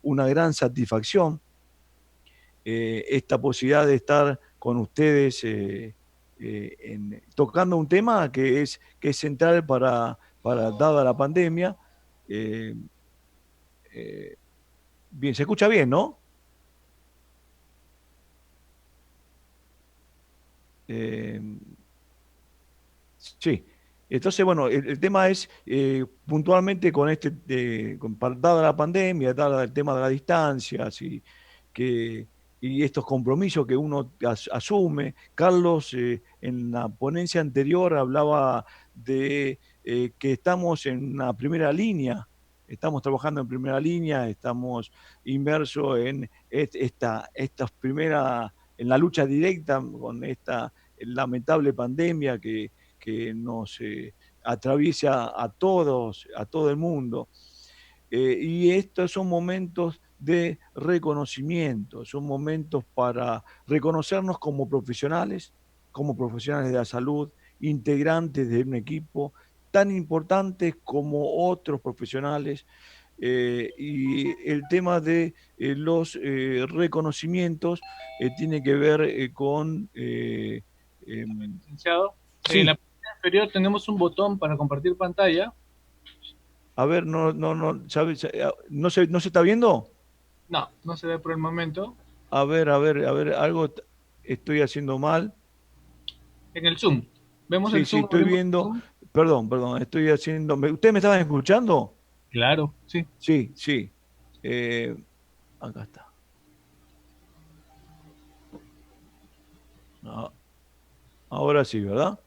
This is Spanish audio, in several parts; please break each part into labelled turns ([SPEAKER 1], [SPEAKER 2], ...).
[SPEAKER 1] una gran satisfacción esta posibilidad de estar con ustedes tocando un tema que es central dada la pandemia. Eh, eh, Bien, se escucha bien, ¿no? Eh, sí. Entonces, bueno, el tema es puntualmente con dada la pandemia, dada el tema de las distancias que, y estos compromisos que uno asume. Carlos, en la ponencia anterior hablaba de que estamos en una primera línea, estamos trabajando en primera línea, estamos inmersos en en la lucha directa con esta lamentable pandemia que nos atraviesa a todo el mundo. Y estos son momentos de reconocimiento, son momentos para reconocernos como profesionales de la salud, integrantes de un equipo tan importantes como otros profesionales. Y el tema de los reconocimientos tiene que ver con...
[SPEAKER 2] Licenciado. En la
[SPEAKER 1] sí,
[SPEAKER 2] parte inferior tenemos un botón para compartir pantalla.
[SPEAKER 1] a ver, no, ¿sabes? No se está viendo?
[SPEAKER 2] No, no se ve por el momento.
[SPEAKER 1] A ver, estoy haciendo mal.
[SPEAKER 2] En el Zoom. ¿Vemos el
[SPEAKER 1] Sí, sí,
[SPEAKER 2] Zoom?
[SPEAKER 1] estoy
[SPEAKER 2] ¿Abrimos el
[SPEAKER 1] viendo.
[SPEAKER 2] Zoom?
[SPEAKER 1] Perdón, estoy haciendo. ¿Ustedes me estaban escuchando?
[SPEAKER 2] Claro, sí.
[SPEAKER 1] Sí, sí. Eh, Acá está. Ah, ahora sí, ¿verdad?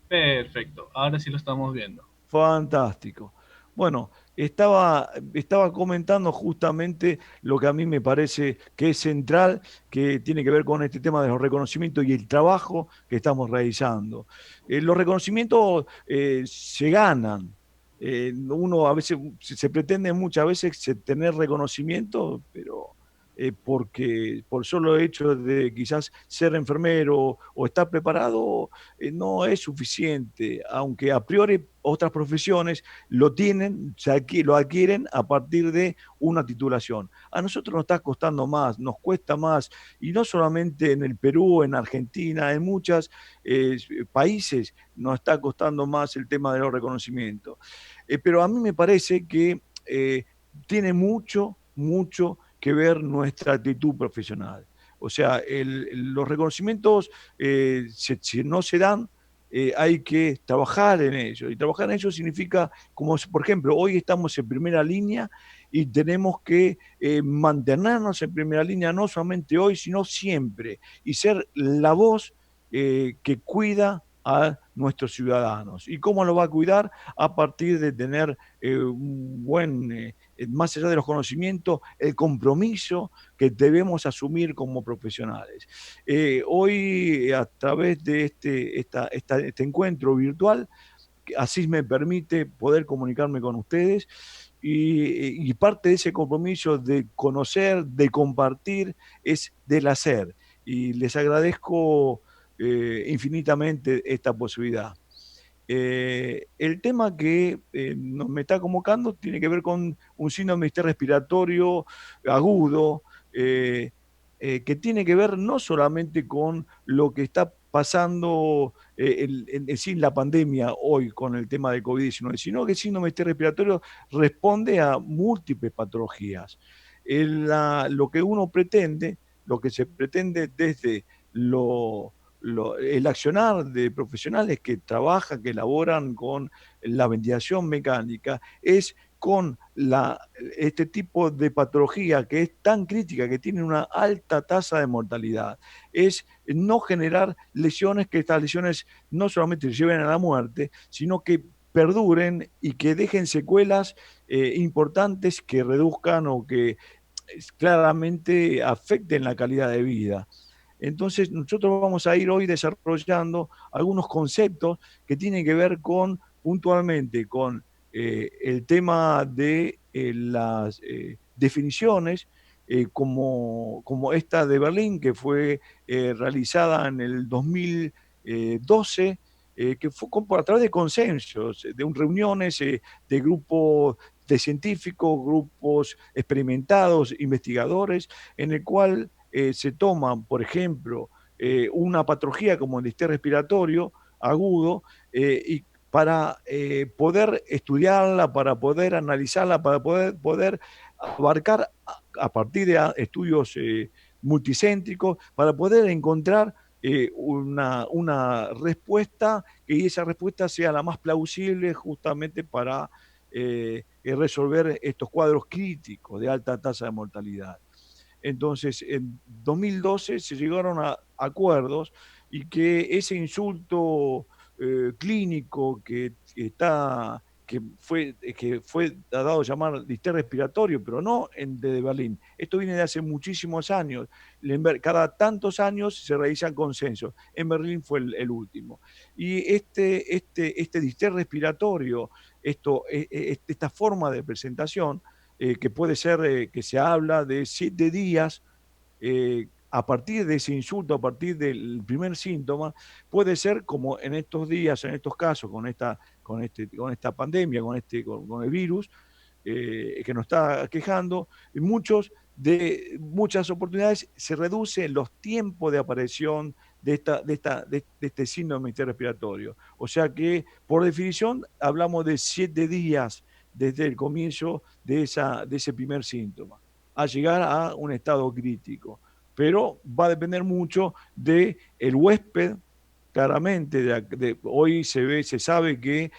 [SPEAKER 2] Perfecto. Ahora sí lo estamos viendo.
[SPEAKER 1] Fantástico. Bueno, estaba comentando justamente lo que a mí me parece que es central, que tiene que ver con este tema de los reconocimientos y el trabajo que estamos realizando. Los reconocimientos se ganan. Uno a veces se pretende muchas veces tener reconocimiento, pero porque por solo hecho de quizás ser enfermero o estar preparado no es suficiente, aunque a priori otras profesiones lo tienen, lo adquieren a partir de una titulación. A nosotros nos está costando más, nos cuesta más, y no solamente en el Perú, en Argentina, en muchos países nos está costando más el tema de los reconocimientos. Pero a mí me parece que tiene mucho que ver nuestra actitud profesional. O sea, los reconocimientos, si no se dan, hay que trabajar en ello. Y trabajar en ello significa, como por ejemplo, hoy estamos en primera línea y tenemos que mantenernos en primera línea no solamente hoy, sino siempre, y ser la voz que cuida a nuestros ciudadanos. ¿Y cómo lo va a cuidar? A partir de tener un más allá de los conocimientos, el compromiso que debemos asumir como profesionales. Hoy, a través de este encuentro virtual, así me permite poder comunicarme con ustedes y parte de ese compromiso de conocer, de compartir, es del hacer. Y les agradezco infinitamente esta posibilidad. El tema que me está convocando tiene que ver con un síndrome respiratorio agudo, eh, que tiene que ver no solamente con lo que está pasando sí, la pandemia hoy con el tema de COVID-19, sino que el síndrome respiratorio responde a múltiples patologías. Lo que uno pretende, lo que se pretende desde el accionar de profesionales que trabajan, que elaboran con la ventilación mecánica, es con este tipo de patología que es tan crítica, que tiene una alta tasa de mortalidad, es no generar lesiones, que estas lesiones no solamente lleven a la muerte, sino que perduren y que dejen secuelas importantes que reduzcan o que claramente afecten la calidad de vida. Entonces, nosotros vamos a ir hoy desarrollando algunos conceptos que tienen que ver con, puntualmente, con el tema de las definiciones, como esta de Berlín, que fue realizada en el 2012, que fue a través de consensos, de reuniones de grupos de científicos, grupos experimentados, investigadores, en el cual se toman, por ejemplo, una patología como el distrés respiratorio agudo, y para poder estudiarla, para poder analizarla, para poder abarcar a partir de estudios multicéntricos, para poder encontrar una respuesta y esa respuesta sea la más plausible justamente para resolver estos cuadros críticos de alta tasa de mortalidad. Entonces, en 2012 se llegaron a acuerdos y que ese insulto clínico que fue dado a llamar distrés respiratorio, pero no de Berlín. Esto viene de hace muchísimos años. Cada tantos años se realizan consensos. En Berlín fue el último. Y este distrés respiratorio, esta forma de presentación, que puede ser que se habla de 7 días a partir de ese insulto, a partir del primer síntoma, puede ser como en estos días, en estos casos, con esta pandemia, con el virus que nos está quejando, en muchas oportunidades se reducen los tiempos de aparición de este síndrome respiratorio. O sea que, por definición, hablamos de 7 días desde el comienzo de ese primer síntoma, a llegar a un estado crítico. Pero va a depender mucho del huésped, claramente. Hoy se sabe que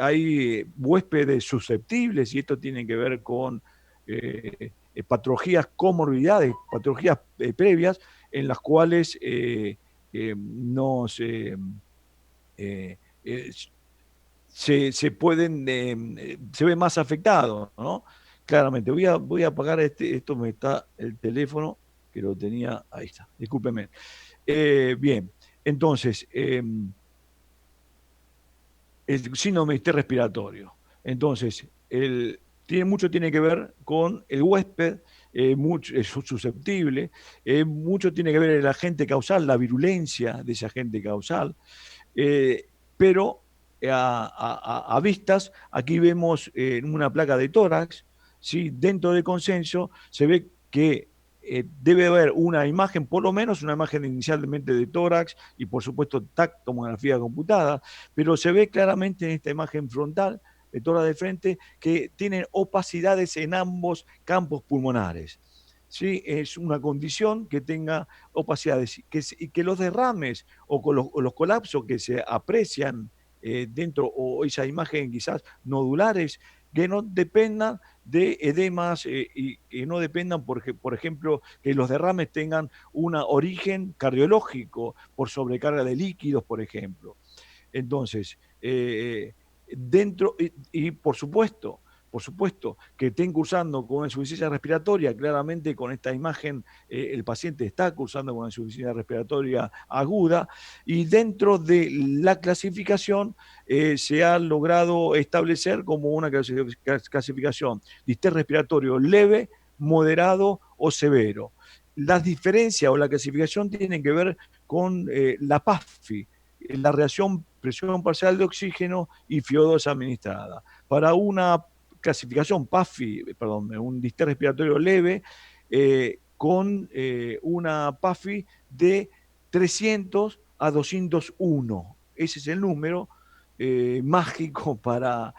[SPEAKER 1] hay huéspedes susceptibles y esto tiene que ver con patologías comorbidades, patologías previas en las cuales nos eh, eh, se pueden, se ve más afectado, ¿no? Claramente, voy a apagar esto me está el teléfono que lo tenía, ahí está, discúlpeme. Bien, entonces, el síndrome respiratorio. Entonces, mucho tiene que ver con el huésped, mucho, es susceptible, mucho tiene que ver el agente causal, la virulencia de ese agente causal, pero a vistas, aquí vemos una placa de tórax, ¿sí? Dentro del consenso se ve que debe haber una imagen, por lo menos una imagen inicialmente de tórax y por supuesto TAC, tomografía computada, pero se ve claramente en esta imagen frontal de tórax de frente que tienen opacidades en ambos campos pulmonares. ¿Sí? Es una condición que tenga opacidades y que los derrames o los colapsos que se aprecian dentro, o esa imagen quizás nodulares, que no dependan de edemas y que no dependan, por ejemplo, que los derrames tengan un origen cardiológico por sobrecarga de líquidos, por ejemplo. Entonces, dentro, por supuesto, que estén cursando con insuficiencia respiratoria, claramente con esta imagen el paciente está cursando con insuficiencia respiratoria aguda, y dentro de la clasificación se ha logrado establecer como una clasificación distrés respiratorio leve, moderado o severo. Las diferencias o la clasificación tienen que ver con la PAFI, la reacción presión parcial de oxígeno y FIO2 administrada. Para una clasificación PAFI, perdón, un distrés respiratorio leve, con una PAFI de 300 a 201. Ese es el número mágico para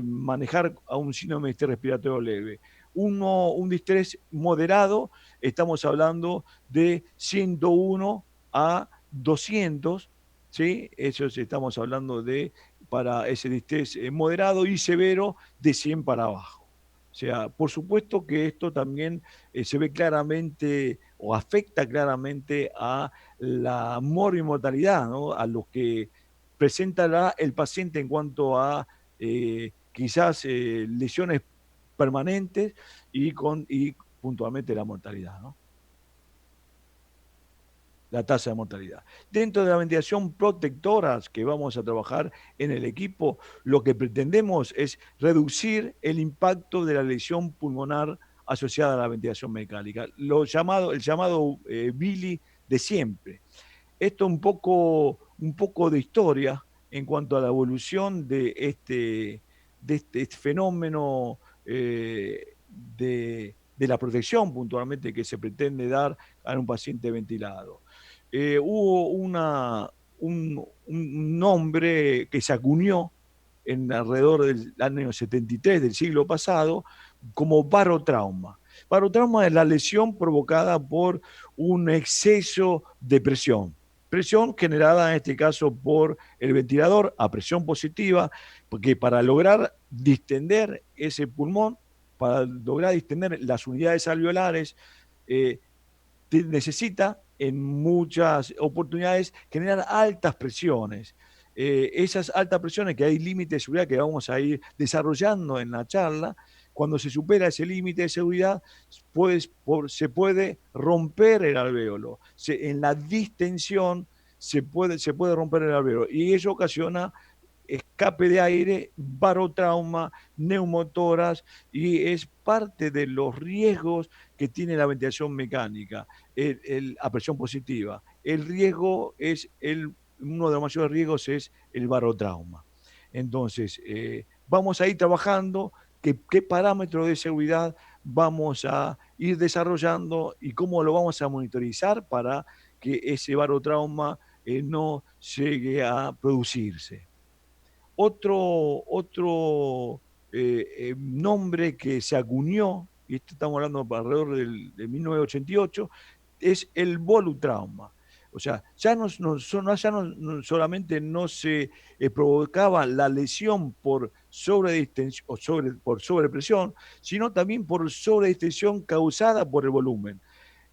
[SPEAKER 1] manejar a un síndrome de distrés respiratorio leve. Un distrés moderado, estamos hablando de 101 a 200, ¿sí? Eso estamos hablando de para ese distrés moderado y severo de 100 para abajo. O sea, por supuesto que esto también se ve claramente o afecta claramente a la morbimortalidad, ¿no? A lo que presenta el paciente en cuanto a quizás lesiones permanentes y puntualmente la mortalidad, ¿no? La tasa de mortalidad. Dentro de la ventilación protectora que vamos a trabajar en el equipo, lo que pretendemos es reducir el impacto de la lesión pulmonar asociada a la ventilación mecánica, el llamado Billy de siempre. Esto un poco de historia en cuanto a la evolución este fenómeno de la protección puntualmente que se pretende dar a un paciente ventilado. Hubo un nombre que se acuñó en alrededor del año 73 del siglo pasado como barotrauma. Barotrauma es la lesión provocada por un exceso de presión. Presión generada en este caso por el ventilador a presión positiva, porque para lograr distender ese pulmón, para lograr distender las unidades alveolares, eh, necesita en muchas oportunidades generar altas presiones. Esas altas presiones, que hay límites de seguridad que vamos a ir desarrollando en la charla, cuando se supera ese límite de seguridad, se puede romper el alvéolo. En la distensión se puede romper el alvéolo y eso ocasiona escape de aire, barotrauma, neumotoras, y es parte de los riesgos que tiene la ventilación mecánica a presión positiva. El riesgo es uno de los mayores riesgos es el barotrauma. Entonces, vamos a ir trabajando qué parámetros de seguridad vamos a ir desarrollando y cómo lo vamos a monitorizar para que ese barotrauma no llegue a producirse. Otro nombre que se acuñó, y esto estamos hablando alrededor de 1988, es el volutrauma. O sea, solamente no se provocaba la lesión por sobredistensión o por sobrepresión, sino también por sobredistensión causada por el volumen.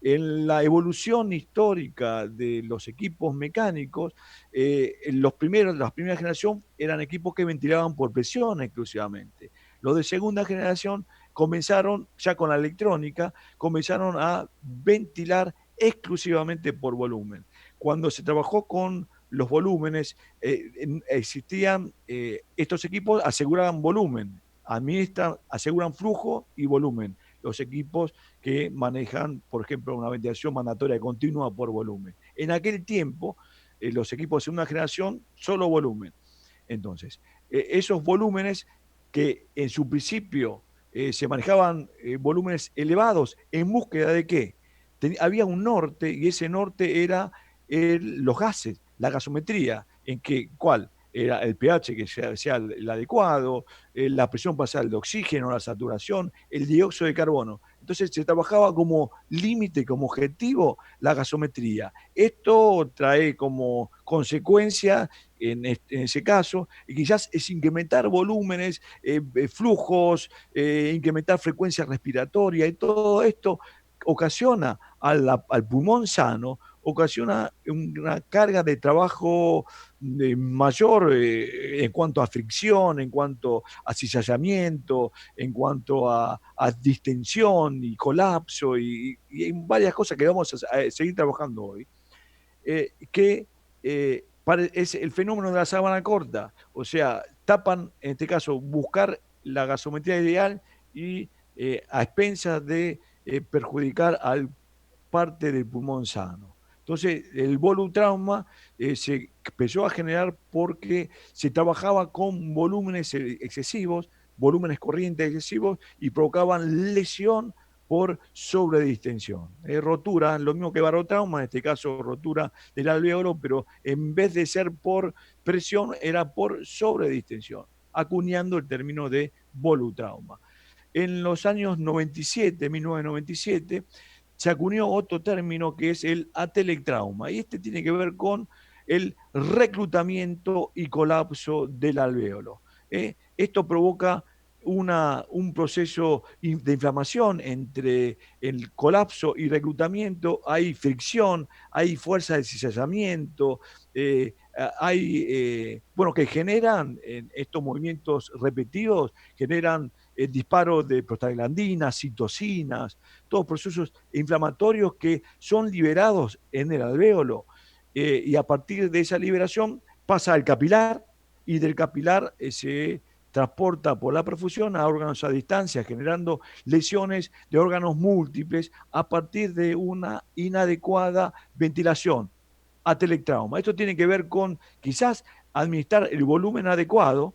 [SPEAKER 1] En la evolución histórica de los equipos mecánicos, las primeras generación eran equipos que ventilaban por presión exclusivamente. Los de segunda generación comenzaron, ya con la electrónica, comenzaron a ventilar exclusivamente por volumen. Cuando se trabajó con los volúmenes, existían, estos equipos aseguraban volumen, aseguran flujo y volumen. Los equipos que manejan, por ejemplo, una ventilación mandatoria continua por volumen. En aquel tiempo, los equipos de segunda generación, solo volumen. Entonces, esos volúmenes que en su principio se manejaban volúmenes elevados, ¿en búsqueda de qué? Había un norte y ese norte era los gases, la gasometría, ¿cuál? Era el pH que sea el adecuado, la presión basal de oxígeno, la saturación, el dióxido de carbono. Entonces se trabajaba como límite, como objetivo, la gasometría. Esto trae como consecuencia, en ese caso, y quizás es incrementar volúmenes, flujos, incrementar frecuencia respiratoria, y todo esto ocasiona al pulmón sano, ocasiona una carga de trabajo mayor en cuanto a fricción, en cuanto a cizallamiento, en cuanto a distensión y colapso y varias cosas que vamos a seguir trabajando hoy, que es el fenómeno de la sábana corta, o sea, tapan, en este caso, buscar la gasometría ideal y a expensas de perjudicar al parte del pulmón sano. Entonces, el volutrauma se empezó a generar porque se trabajaba con volúmenes excesivos, volúmenes corrientes excesivos y provocaban lesión por sobredistensión. Rotura, lo mismo que barotrauma, en este caso rotura del alvéolo, pero en vez de ser por presión, era por sobredistensión, acuñando el término de volutrauma. En los años 97, 1997, se acuñó otro término que es el atelectrauma, y este tiene que ver con el reclutamiento y colapso del alvéolo. Esto provoca un proceso de inflamación entre el colapso y reclutamiento, hay fricción, hay fuerza de cizallamiento, bueno, que generan estos movimientos repetidos, generan disparos de prostaglandinas, citocinas, todos procesos inflamatorios que son liberados en el alvéolo. Y a partir de esa liberación pasa al capilar y del capilar se transporta por la perfusión a órganos a distancia, generando lesiones de órganos múltiples a partir de una inadecuada ventilación, atelectrauma. Esto tiene que ver con quizás administrar el volumen adecuado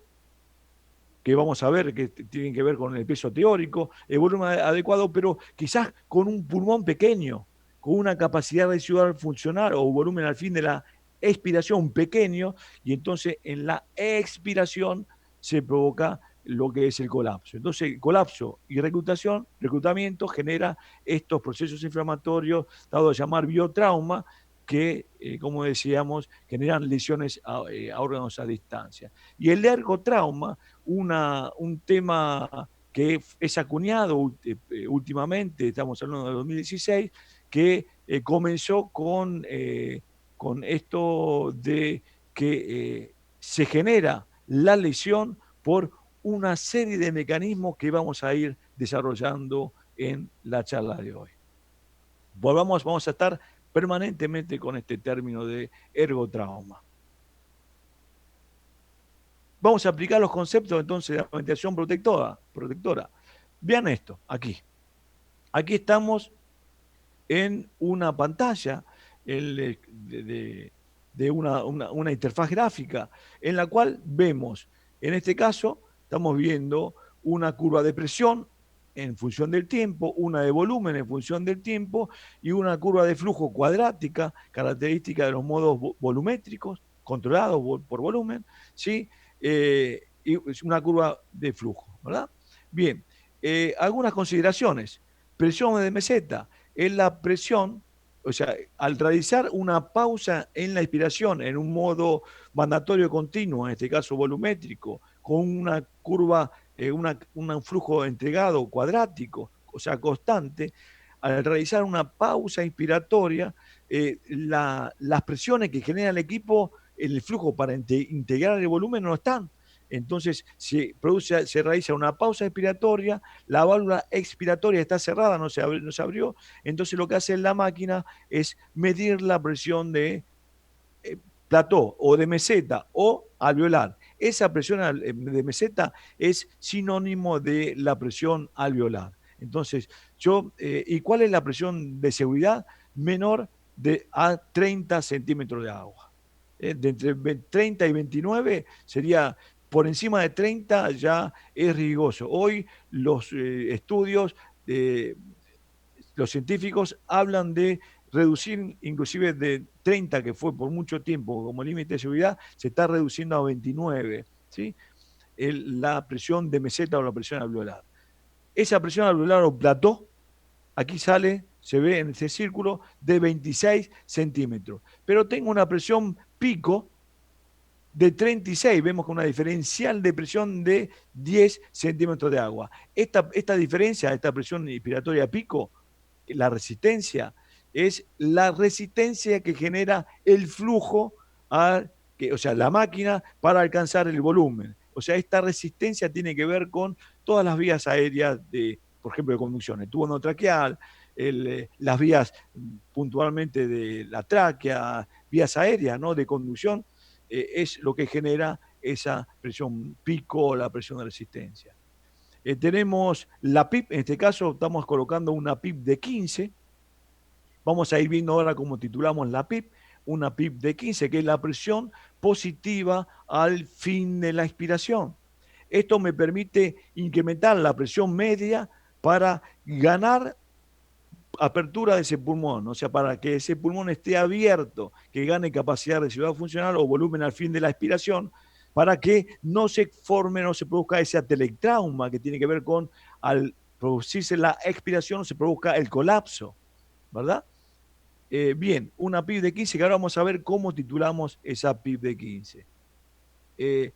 [SPEAKER 1] que vamos a ver que tienen que ver con el peso teórico, el volumen adecuado, pero quizás con un pulmón pequeño, con una capacidad residual funcional o volumen al fin de la expiración pequeño, y entonces en la expiración se provoca lo que es el colapso. Entonces, el colapso y reclutamiento genera estos procesos inflamatorios, dado a llamar biotrauma, que, como decíamos, generan lesiones a órganos a distancia. Y el ergotrauma, un tema que es acuñado últimamente, estamos hablando de 2016, que comenzó con esto de que se genera la lesión por una serie de mecanismos que vamos a ir desarrollando en la charla de hoy. Vamos a estar permanentemente con este término de ergotrauma. Vamos a aplicar los conceptos entonces de la ventilación protectora. Vean esto, aquí. Aquí estamos en una pantalla de una interfaz gráfica en la cual vemos, en este caso, estamos viendo una curva de presión en función del tiempo, una de volumen en función del tiempo y una curva de flujo cuadrática, característica de los modos volumétricos, controlados por volumen, ¿sí? Y una curva de flujo, ¿verdad? Bien, algunas consideraciones. Presión de meseta es la presión, o sea, al realizar una pausa en la inspiración en un modo mandatorio continuo, en este caso volumétrico, con una curva, un flujo entregado cuadrático, o sea, constante, al realizar una pausa inspiratoria, las presiones que genera el equipo en el flujo para integrar el volumen no están. Entonces se realiza una pausa expiratoria, la válvula expiratoria está cerrada, no se abrió, entonces lo que hace la máquina es medir la presión de eh, plató o de meseta o alveolar. Esa presión de meseta es sinónimo de la presión alveolar. Entonces, ¿y cuál es la presión de seguridad? Menor a 30 centímetros de agua. De entre 30 y 29 sería por encima de 30 ya es riesgoso. Hoy los estudios, eh, los científicos hablan de reducir inclusive de 30, que fue por mucho tiempo como límite de seguridad, se está reduciendo a 29, ¿sí? La presión de meseta o la presión alveolar. Esa presión alveolar o plató, aquí sale, se ve en ese círculo, de 26 centímetros. Pero tengo una presión pico de 36, vemos con una diferencial de presión de 10 centímetros de agua. Esta diferencia, esta presión inspiratoria pico, la resistencia, es la resistencia que genera el flujo, o sea, la máquina para alcanzar el volumen. O sea, esta resistencia tiene que ver con todas las vías aéreas, por ejemplo, de conducción, el tubo no traqueal, las vías puntualmente de la tráquea, vías aéreas, ¿no?, de conducción, es lo que genera esa presión pico o la presión de resistencia. Tenemos la PIP, en este caso estamos colocando una PIP de 15. Vamos a ir viendo ahora cómo titulamos la PIP, una PIP de 15, que es la presión positiva al fin de la expiración. Esto me permite incrementar la presión media para ganar apertura de ese pulmón, o sea, para que ese pulmón esté abierto, que gane capacidad residual funcional o volumen al fin de la expiración, para que no se forme, no se produzca ese atelectrauma que tiene que ver con al producirse la expiración se produzca el colapso, ¿verdad? Bien, una PIB de 15, que ahora vamos a ver cómo titulamos esa PIB de 15. Eh,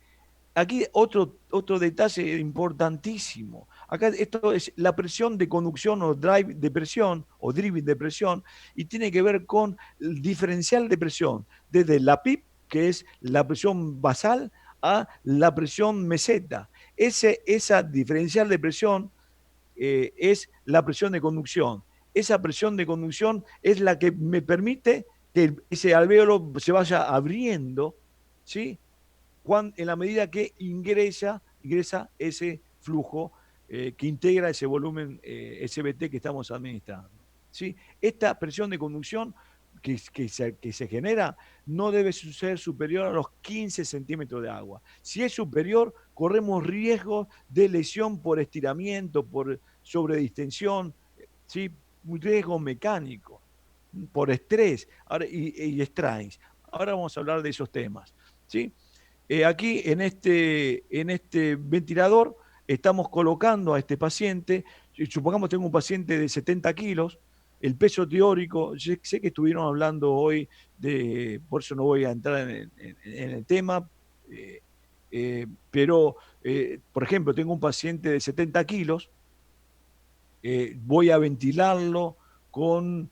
[SPEAKER 1] Aquí otro detalle importantísimo. Acá esto es la presión de conducción o drive de presión o driving de presión y tiene que ver con el diferencial de presión, desde la PIP, que es la presión basal, a la presión meseta. Esa diferencial de presión es la presión de conducción. Esa presión de conducción es la que me permite que ese alvéolo se vaya abriendo, ¿sí?, en la medida que ingresa ese flujo que integra ese volumen SBT que estamos administrando. ¿Sí? Esta presión de conducción que se genera no debe ser superior a los 15 centímetros de agua. Si es superior, corremos riesgos de lesión por estiramiento, por sobredistensión, ¿sí? Un riesgo mecánico, por estrés ahora, y strikes. Ahora vamos a hablar de esos temas, ¿sí? Aquí en este ventilador estamos colocando a este paciente, supongamos que tengo un paciente de 70 kilos, el peso teórico, sé que estuvieron hablando hoy por eso no voy a entrar en el tema, eh, pero, por ejemplo, tengo un paciente de 70 kilos, voy a ventilarlo con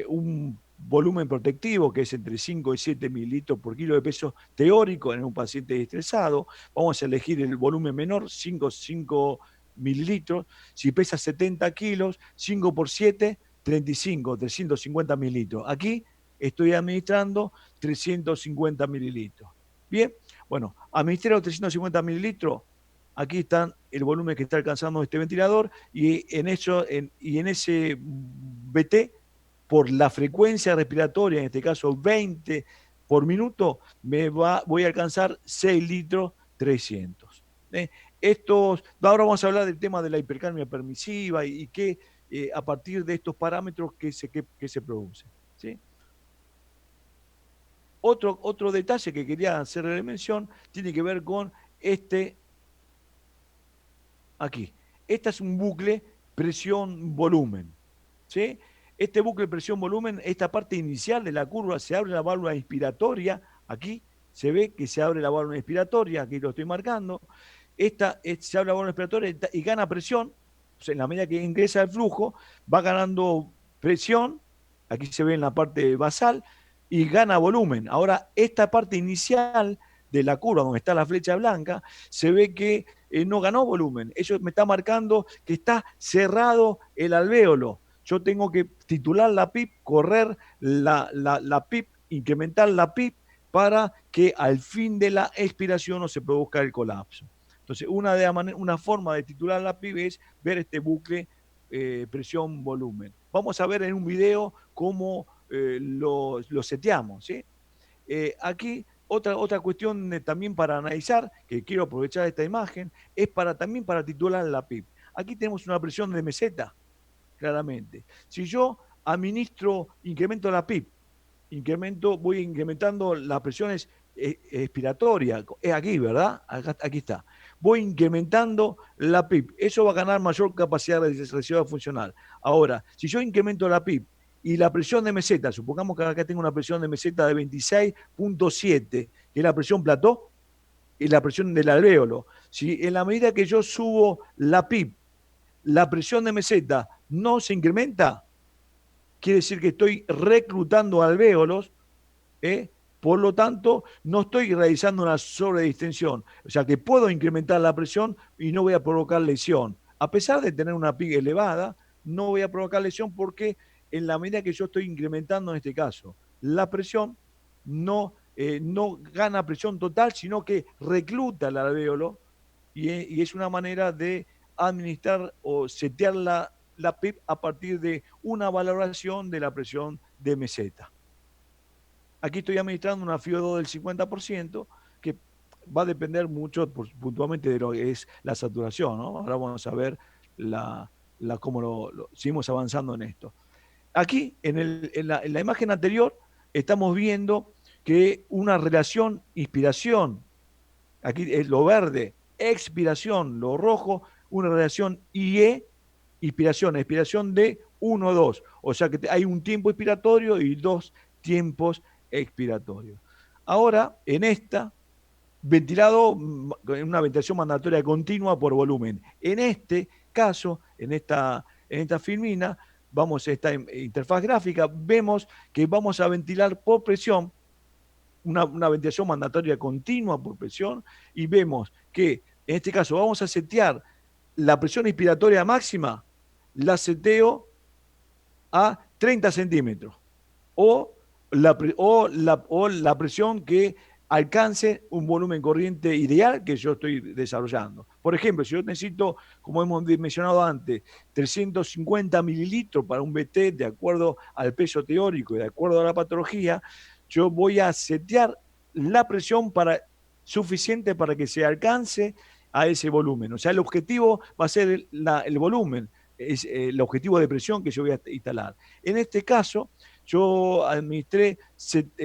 [SPEAKER 1] un volumen protectivo que es entre 5 y 7 mililitros por kilo de peso teórico en un paciente estresado. Vamos a elegir el volumen menor, 5 mililitros. Si pesa 70 kilos, 5 por 7, 35, 350 mililitros. Aquí estoy administrando 350 mililitros. Bien, bueno, administrar los 350 mililitros, aquí están el volumen que está alcanzando este ventilador y en ese BT, por la frecuencia respiratoria, en este caso 20 por minuto, voy a alcanzar 6 litros 300. Ahora vamos a hablar del tema de la hipercapnia permisiva y que a partir de estos parámetros que se producen. ¿Sí? Otro detalle que quería hacerle mención tiene que ver con aquí. Este es un bucle presión-volumen. ¿Sí? Este bucle presión-volumen, esta parte inicial de la curva, se abre la válvula inspiratoria. Aquí se ve que se abre la válvula inspiratoria, aquí lo estoy marcando. Se abre la válvula inspiratoria y gana presión. O sea, en la medida que ingresa el flujo, va ganando presión. Aquí se ve en la parte basal y gana volumen. Ahora, esta parte inicial de la curva, donde está la flecha blanca, se ve que no ganó volumen. Eso me está marcando que está cerrado el alvéolo. Yo tengo que titular la PIP, correr la PIP, incrementar la PIP para que al fin de la expiración no se produzca el colapso. Entonces, una forma de titular la PIP es ver este bucle presión-volumen. Vamos a ver en un video cómo lo seteamos. ¿Sí? Aquí otra cuestión también para analizar, que quiero aprovechar esta imagen, es también para titular la PIP. Aquí tenemos una presión de meseta, claramente. Si yo incremento la PIP, voy incrementando las presiones expiratorias, es aquí, ¿verdad? Aquí está. Voy incrementando la PIP, eso va a ganar mayor capacidad de reserva funcional. Ahora, si yo incremento la PIP y la presión de meseta, supongamos que acá tengo una presión de meseta de 26.7, que es la presión plató, y la presión del alvéolo. Si en la medida que yo subo la PIP, la presión de meseta no se incrementa, quiere decir que estoy reclutando alvéolos, ¿eh? Por lo tanto, no estoy realizando una sobredistensión. O sea que puedo incrementar la presión y no voy a provocar lesión. A pesar de tener una PIG elevada, no voy a provocar lesión porque en la medida que yo estoy incrementando en este caso la presión, no gana presión total, sino que recluta el alvéolo y es una manera de administrar o setear la PIP a partir de una valoración de la presión de meseta. Aquí estoy administrando una FIO2 del 50%, que va a depender mucho puntualmente de lo que es la saturación, ¿no? Ahora vamos a ver cómo seguimos avanzando en esto. Aquí, en la imagen anterior, estamos viendo que una relación inspiración, aquí es lo verde, expiración, lo rojo, una relación IE, expiración de 1-2. O sea que hay un tiempo expiratorio y 2 tiempos expiratorios. Ahora, en esta, ventilado en una ventilación mandatoria continua por volumen. En este caso, en esta filmina, vamos a esta interfaz gráfica, vemos que vamos a ventilar por presión, una ventilación mandatoria continua por presión, y vemos que en este caso vamos a setear la presión inspiratoria máxima, la seteo a 30 centímetros, o la presión que alcance un volumen corriente ideal que yo estoy desarrollando. Por ejemplo, si yo necesito, como hemos mencionado antes, 350 mililitros para un BT de acuerdo al peso teórico y de acuerdo a la patología, yo voy a setear la presión suficiente para que se alcance a ese volumen. O sea, el objetivo va a ser el volumen, es el objetivo de presión que yo voy a instalar. En este caso, yo administré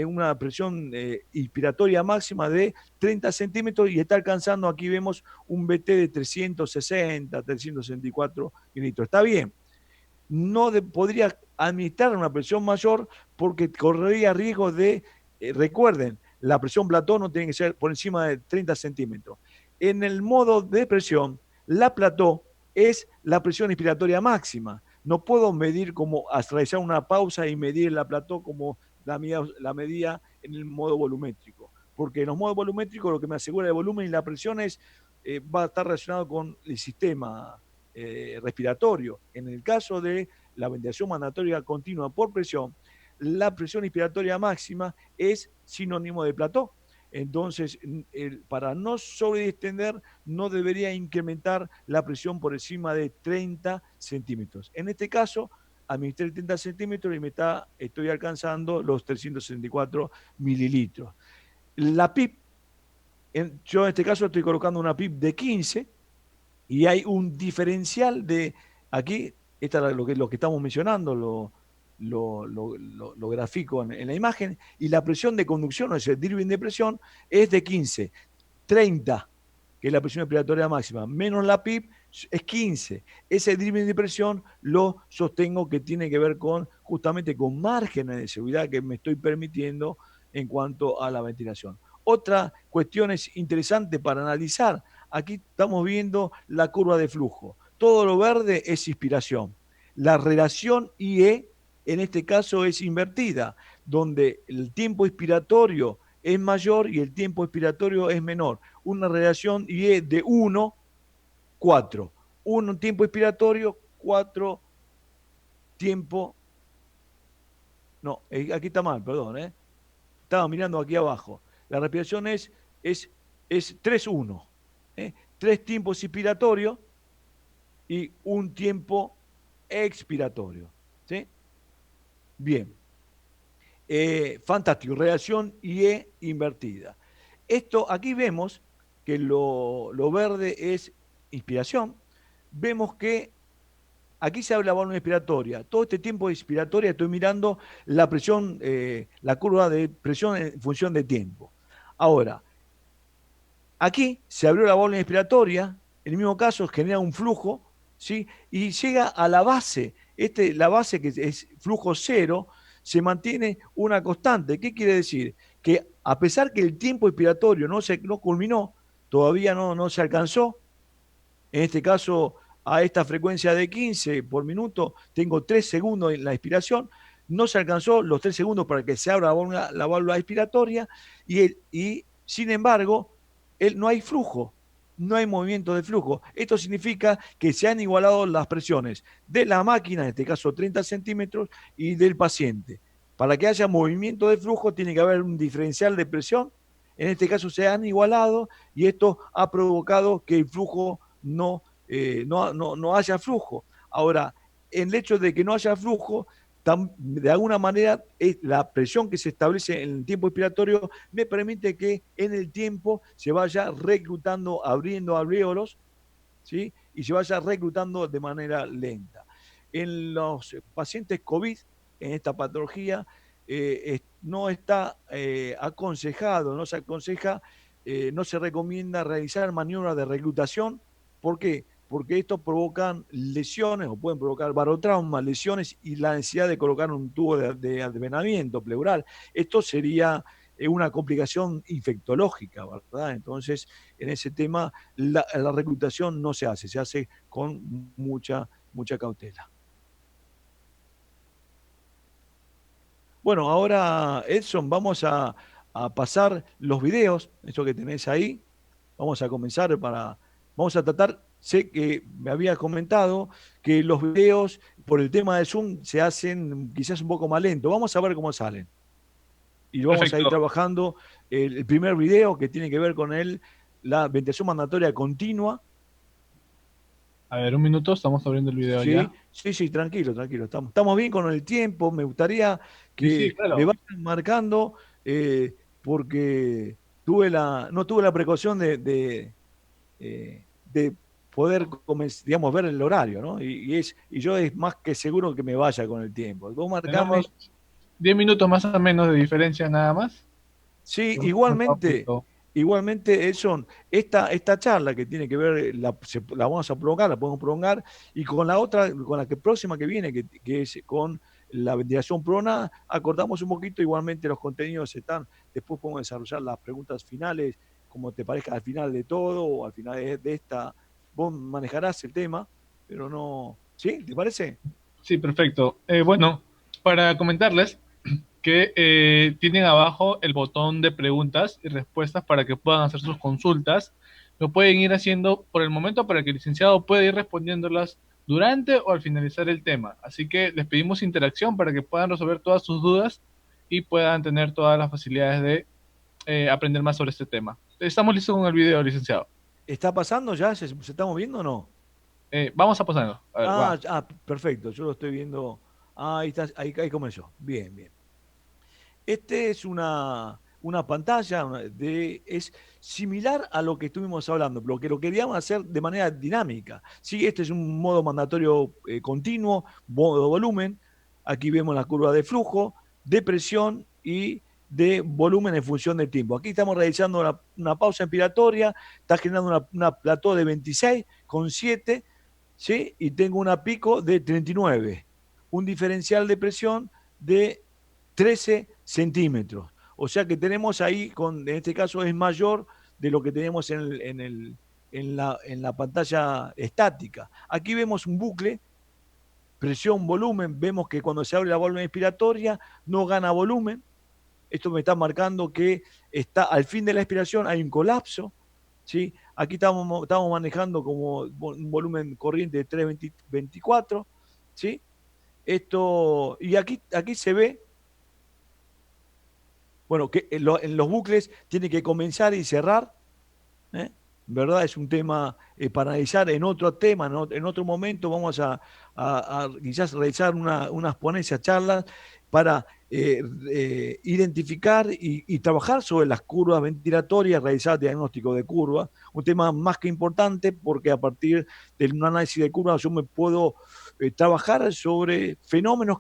[SPEAKER 1] una presión inspiratoria máxima de 30 centímetros y está alcanzando, aquí vemos un BT de 360, 364 mililitros. Está bien, no podría administrar una presión mayor porque correría riesgo de, recuerden, la presión plató no tiene que ser por encima de 30 centímetros. En el modo de presión, la plató es la presión inspiratoria máxima. No puedo medir como realizar una pausa y medir la plató como la medía en el modo volumétrico. Porque en los modos volumétricos lo que me asegura el volumen y la presión va a estar relacionado con el sistema respiratorio. En el caso de la ventilación mandatoria continua por presión, la presión inspiratoria máxima es sinónimo de plató. Entonces, para no sobredistender, no debería incrementar la presión por encima de 30 centímetros. En este caso, administré 30 centímetros y estoy alcanzando los 364 mililitros. La PIP, yo en este caso estoy colocando una PIP de 15 y hay un diferencial de, aquí, esta es lo que estamos mencionando, lo grafico en la imagen, y la presión de conducción, o sea, el driving de presión, es de 15, 30, que es la presión expiratoria máxima, menos la PIP es 15. Ese driving de presión lo sostengo que tiene que ver justamente con márgenes de seguridad que me estoy permitiendo en cuanto a la ventilación. Otra cuestión es interesante para analizar. Aquí estamos viendo la curva de flujo. Todo lo verde es inspiración. La relación IE en este caso es invertida, donde el tiempo inspiratorio es mayor y el tiempo expiratorio es menor. Una relación IE de 1, 4. Un tiempo expiratorio, 4 tiempo. No, aquí está mal, perdón. Estaba mirando aquí abajo. La respiración es 3-1. 3 tiempos inspiratorios y un tiempo expiratorio. ¿Sí? Bien. Fantástico. Relación IE invertida. Esto, aquí vemos que lo verde es inspiración. Vemos que aquí se habla de válvula inspiratoria. Todo este tiempo de inspiratoria estoy mirando la presión, la curva de presión en función de tiempo. Ahora, aquí se abrió la válvula inspiratoria, en el mismo caso genera un flujo, ¿sí? Y llega a la base. La base que es flujo cero, se mantiene una constante. ¿Qué quiere decir? Que a pesar que el tiempo expiratorio no culminó, todavía no se alcanzó, en este caso a esta frecuencia de 15 por minuto, tengo 3 segundos en la expiración, no se alcanzó los 3 segundos para que se abra la válvula expiratoria y sin embargo, no hay flujo, no hay movimiento de flujo. Esto significa que se han igualado las presiones de la máquina, en este caso 30 centímetros, y del paciente. Para que haya movimiento de flujo tiene que haber un diferencial de presión. En este caso se han igualado y esto ha provocado que el flujo no haya flujo. Ahora, el hecho de que no haya flujo, de alguna manera, la presión que se establece en el tiempo expiratorio me permite que en el tiempo se vaya reclutando, abriendo alvéolos, ¿sí? Y se vaya reclutando de manera lenta. En los pacientes COVID, en esta patología, no está aconsejado, no se aconseja, no se recomienda realizar maniobras de reclutación. ¿Por qué? Porque estos provocan lesiones o pueden provocar barotraumas, lesiones y la necesidad de colocar un tubo de advenamiento pleural. Esto sería una complicación infectológica, ¿verdad? Entonces, en ese tema, la reclutación no se hace con mucha cautela. Bueno, ahora, Edson, a pasar los videos, eso que tenés ahí. Vamos a comenzar vamos a tratar, sé que me habías comentado que los videos por el tema de Zoom se hacen quizás un poco más lento. Vamos a ver cómo salen. Y vamos a ir
[SPEAKER 2] Perfecto.
[SPEAKER 1] trabajando el primer video que tiene que ver con la ventilación mandatoria continua.
[SPEAKER 2] A ver, un minuto, estamos abriendo el video
[SPEAKER 1] Sí,
[SPEAKER 2] ya.
[SPEAKER 1] sí, sí, tranquilo, tranquilo. Estamos bien con el tiempo. Me gustaría
[SPEAKER 2] Sí, sí,
[SPEAKER 1] que me
[SPEAKER 2] claro.
[SPEAKER 1] vayan marcando porque no tuve la precaución de poder, digamos, ver el horario, ¿no? Y yo es más que seguro que me vaya con el tiempo. Vos marcame.
[SPEAKER 2] Tenemos 10 minutos más o menos de diferencia nada más.
[SPEAKER 1] Sí,
[SPEAKER 2] Hemos comentado un
[SPEAKER 1] igualmente,
[SPEAKER 2] poquito.
[SPEAKER 1] igualmente, Edson, esta charla que tiene que ver, la vamos a prolongar, la podemos prolongar, y con la otra, con la que próxima que viene, que es con la ventilación prona, acordamos un poquito, igualmente los contenidos están, después podemos desarrollar las preguntas finales, como te parezca al final de todo, o al final de esta, vos manejarás el tema, pero no, ¿sí? ¿Te parece?
[SPEAKER 2] Sí, perfecto. Bueno, para comentarles que tienen abajo el botón de preguntas y respuestas para que puedan hacer sus consultas. Lo pueden ir haciendo por el momento para que el licenciado pueda ir respondiéndolas durante o al finalizar el tema. Así que les pedimos interacción para que puedan resolver todas sus dudas y puedan tener todas las facilidades de aprender más sobre este tema. Estamos listos con el video, licenciado.
[SPEAKER 1] ¿Está pasando ya? ¿Se está moviendo o no?
[SPEAKER 2] Vamos a pasarlo. A ver, va.
[SPEAKER 1] Perfecto, yo lo estoy viendo. Ahí está, ahí comenzó. Bien, bien. Este es una pantalla es similar a lo que estuvimos hablando, pero que lo queríamos hacer de manera dinámica. ¿Sí? Este es un modo mandatorio continuo, modo volumen. Aquí vemos la curva de flujo, de presión y de volumen en función del tiempo. Aquí estamos realizando una pausa inspiratoria, está generando una plató de 26,7, ¿sí? Y tengo una pico de 39, un diferencial de presión de 13 centímetros. O sea que tenemos ahí, en este caso es mayor de lo que tenemos en la pantalla estática. Aquí vemos un bucle, presión, volumen. Vemos que cuando se abre la válvula inspiratoria no gana volumen. Esto me está marcando que está al fin de la expiración, hay un colapso. ¿Sí? Aquí estamos manejando como un volumen corriente de 3,24. ¿Sí? Y aquí se ve, bueno, que en los bucles tiene que comenzar y cerrar, ¿eh? ¿Verdad? Es un tema para analizar en otro tema, en otro momento vamos a quizás realizar unas ponencias, charlas para identificar y trabajar sobre las curvas ventilatorias, realizar diagnóstico de curvas, un tema más que importante porque a partir de un análisis de curvas yo me puedo trabajar sobre fenómenos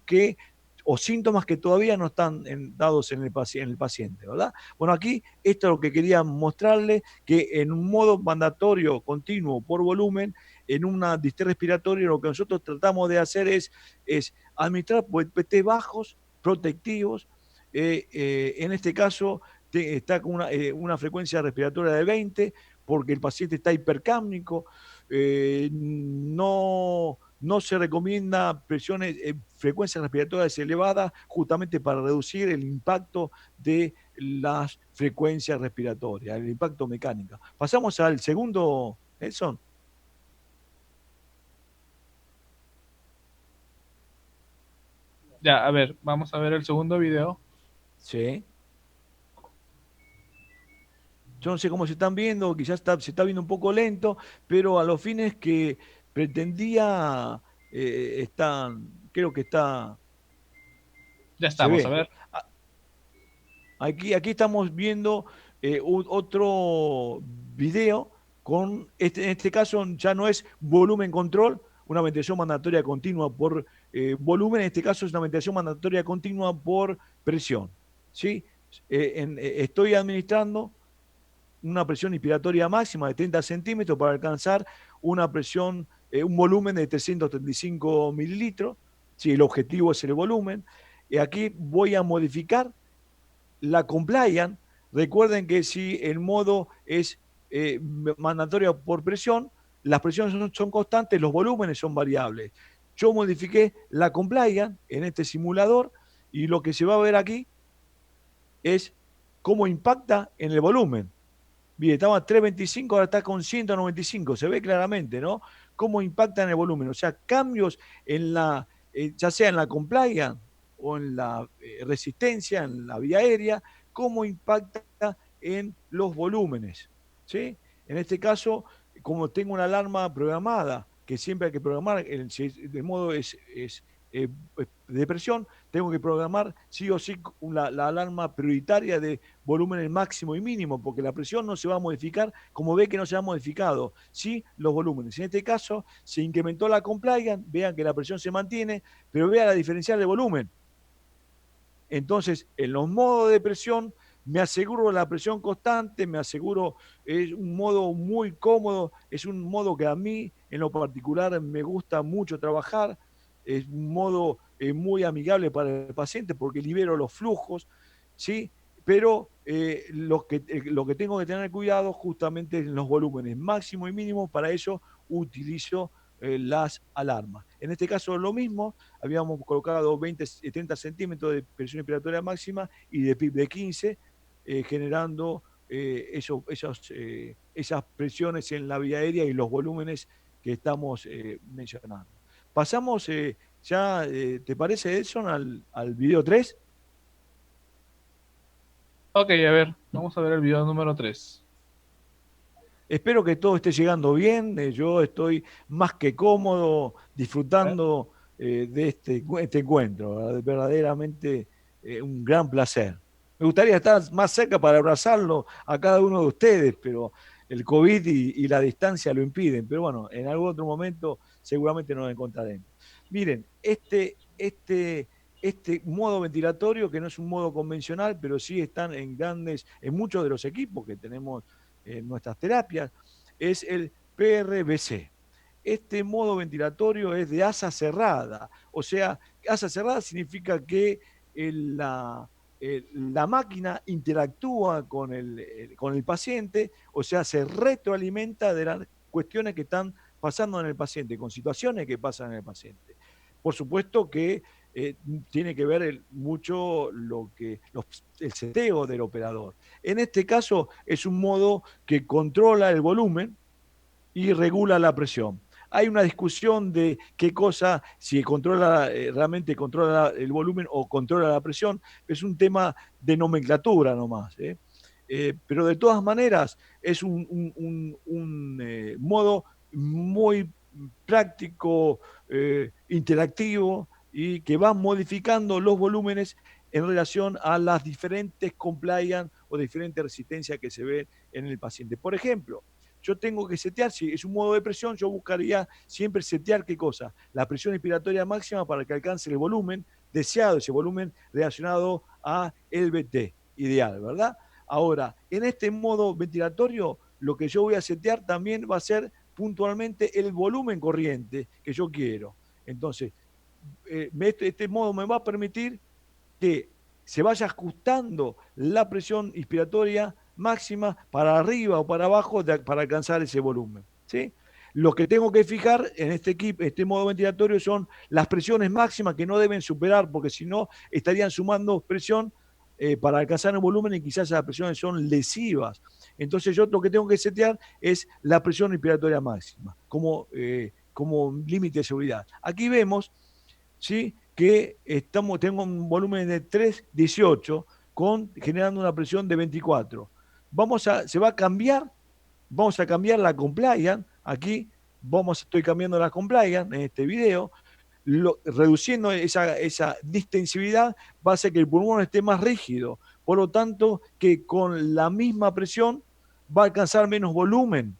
[SPEAKER 1] o síntomas que todavía no están dados en el paciente, ¿verdad? Bueno, aquí esto es lo que quería mostrarle, que en un modo mandatorio continuo por volumen, en una distrés respiratoria, lo que nosotros tratamos de hacer es administrar PT bajos, protectivos. En este caso está con una frecuencia respiratoria de 20, porque el paciente está hipercámnico. No se recomienda frecuencias respiratorias elevadas justamente para reducir el impacto de las frecuencias respiratorias, el impacto mecánico. Pasamos al segundo, Edson.
[SPEAKER 2] Ya, a ver, vamos a ver el segundo video.
[SPEAKER 1] Sí. Yo no sé cómo se están viendo, quizás se está viendo un poco lento, pero a los fines que pretendía, creo que
[SPEAKER 2] Ya
[SPEAKER 1] se
[SPEAKER 2] estamos, a
[SPEAKER 1] ve.
[SPEAKER 2] ver.
[SPEAKER 1] Aquí estamos viendo otro video en este caso ya no es volumen control, una ventilación mandatoria continua por volumen, en este caso es una ventilación mandatoria continua por presión. ¿Sí? Estoy administrando una presión inspiratoria máxima de 30 centímetros para alcanzar una presión, un volumen de 335 mililitros. ¿Sí? El objetivo es el volumen. Aquí voy a modificar la compliance. Recuerden que si el modo es mandatorio por presión, las presiones son constantes, los volúmenes son variables. Yo modifiqué la compliance en este simulador y lo que se va a ver aquí es cómo impacta en el volumen. Bien, estaba a 325, ahora está con 195, se ve claramente, ¿no? Cómo impacta en el volumen, o sea, cambios ya sea en la compliance o en la resistencia, en la vía aérea, cómo impacta en los volúmenes, ¿sí? En este caso, como tengo una alarma programada, que siempre hay que programar, el modo es de presión, tengo que programar sí o sí la alarma prioritaria de volúmenes máximo y mínimo, porque la presión no se va a modificar como ve que no se ha modificado, sí los volúmenes. En este caso, se incrementó la compliance, vean que la presión se mantiene, pero vean la diferencial de volumen. Entonces, en los modos de presión, me aseguro la presión constante, me aseguro, es un modo muy cómodo, es un modo que a mí en lo particular me gusta mucho trabajar, es un modo muy amigable para el paciente porque libero los flujos, ¿sí? Pero lo que tengo que tener cuidado justamente es en los volúmenes máximo y mínimo, para eso utilizo las alarmas. En este caso lo mismo, habíamos colocado 20, 30 centímetros de presión inspiratoria máxima y de PIB de 15, generando esas presiones en la vía aérea y los volúmenes que estamos mencionando. Pasamos ya, ¿te parece, Edson, al video 3?
[SPEAKER 2] Ok, a ver, vamos a ver el video número 3.
[SPEAKER 1] Espero que todo esté llegando bien. Yo estoy más que cómodo disfrutando de este encuentro. Verdaderamente un gran placer. Me gustaría estar más cerca para abrazarlo a cada uno de ustedes, pero el COVID y la distancia lo impiden. Pero bueno, en algún otro momento seguramente nos encontraremos. Miren, este modo ventilatorio, que no es un modo convencional, pero sí están en muchos de los equipos que tenemos en nuestras terapias, es el PRBC. Este modo ventilatorio es de asa cerrada, o sea, asa cerrada significa que la máquina interactúa con el paciente, o sea, se retroalimenta de las cuestiones que están pasando en el paciente, con situaciones que pasan en el paciente. Por supuesto que eh, tiene que ver mucho el seteo del operador. En este caso es un modo que controla el volumen y regula la presión. Hay una discusión de qué cosa, si controla realmente controla el volumen o controla la presión, es un tema de nomenclatura nomás. Pero de todas maneras es un modo muy práctico, interactivo y que va modificando los volúmenes en relación a las diferentes compliance o diferentes resistencias que se ven en el paciente. Por ejemplo, yo tengo que setear, si es un modo de presión, yo buscaría siempre setear qué cosa, la presión inspiratoria máxima para que alcance el volumen deseado, ese volumen relacionado a el BT ideal, ¿verdad? Ahora, en este modo ventilatorio, lo que yo voy a setear también va a ser puntualmente el volumen corriente que yo quiero. Entonces, este modo me va a permitir que se vaya ajustando la presión inspiratoria máxima para arriba o para abajo para alcanzar ese volumen. ¿Sí? Lo que tengo que fijar en este modo ventilatorio son las presiones máximas que no deben superar, porque si no estarían sumando presión para alcanzar un volumen y quizás esas presiones son lesivas. Entonces yo lo que tengo que setear es la presión inspiratoria máxima como límite de seguridad. Aquí vemos, ¿sí?, que tengo un volumen de 3,18 generando una presión de 24. Se va a cambiar, vamos a cambiar la compliance. Aquí estoy cambiando la compliance en este video. Reduciendo esa distensividad va a hacer que el pulmón esté más rígido. Por lo tanto, que con la misma presión va a alcanzar menos volumen,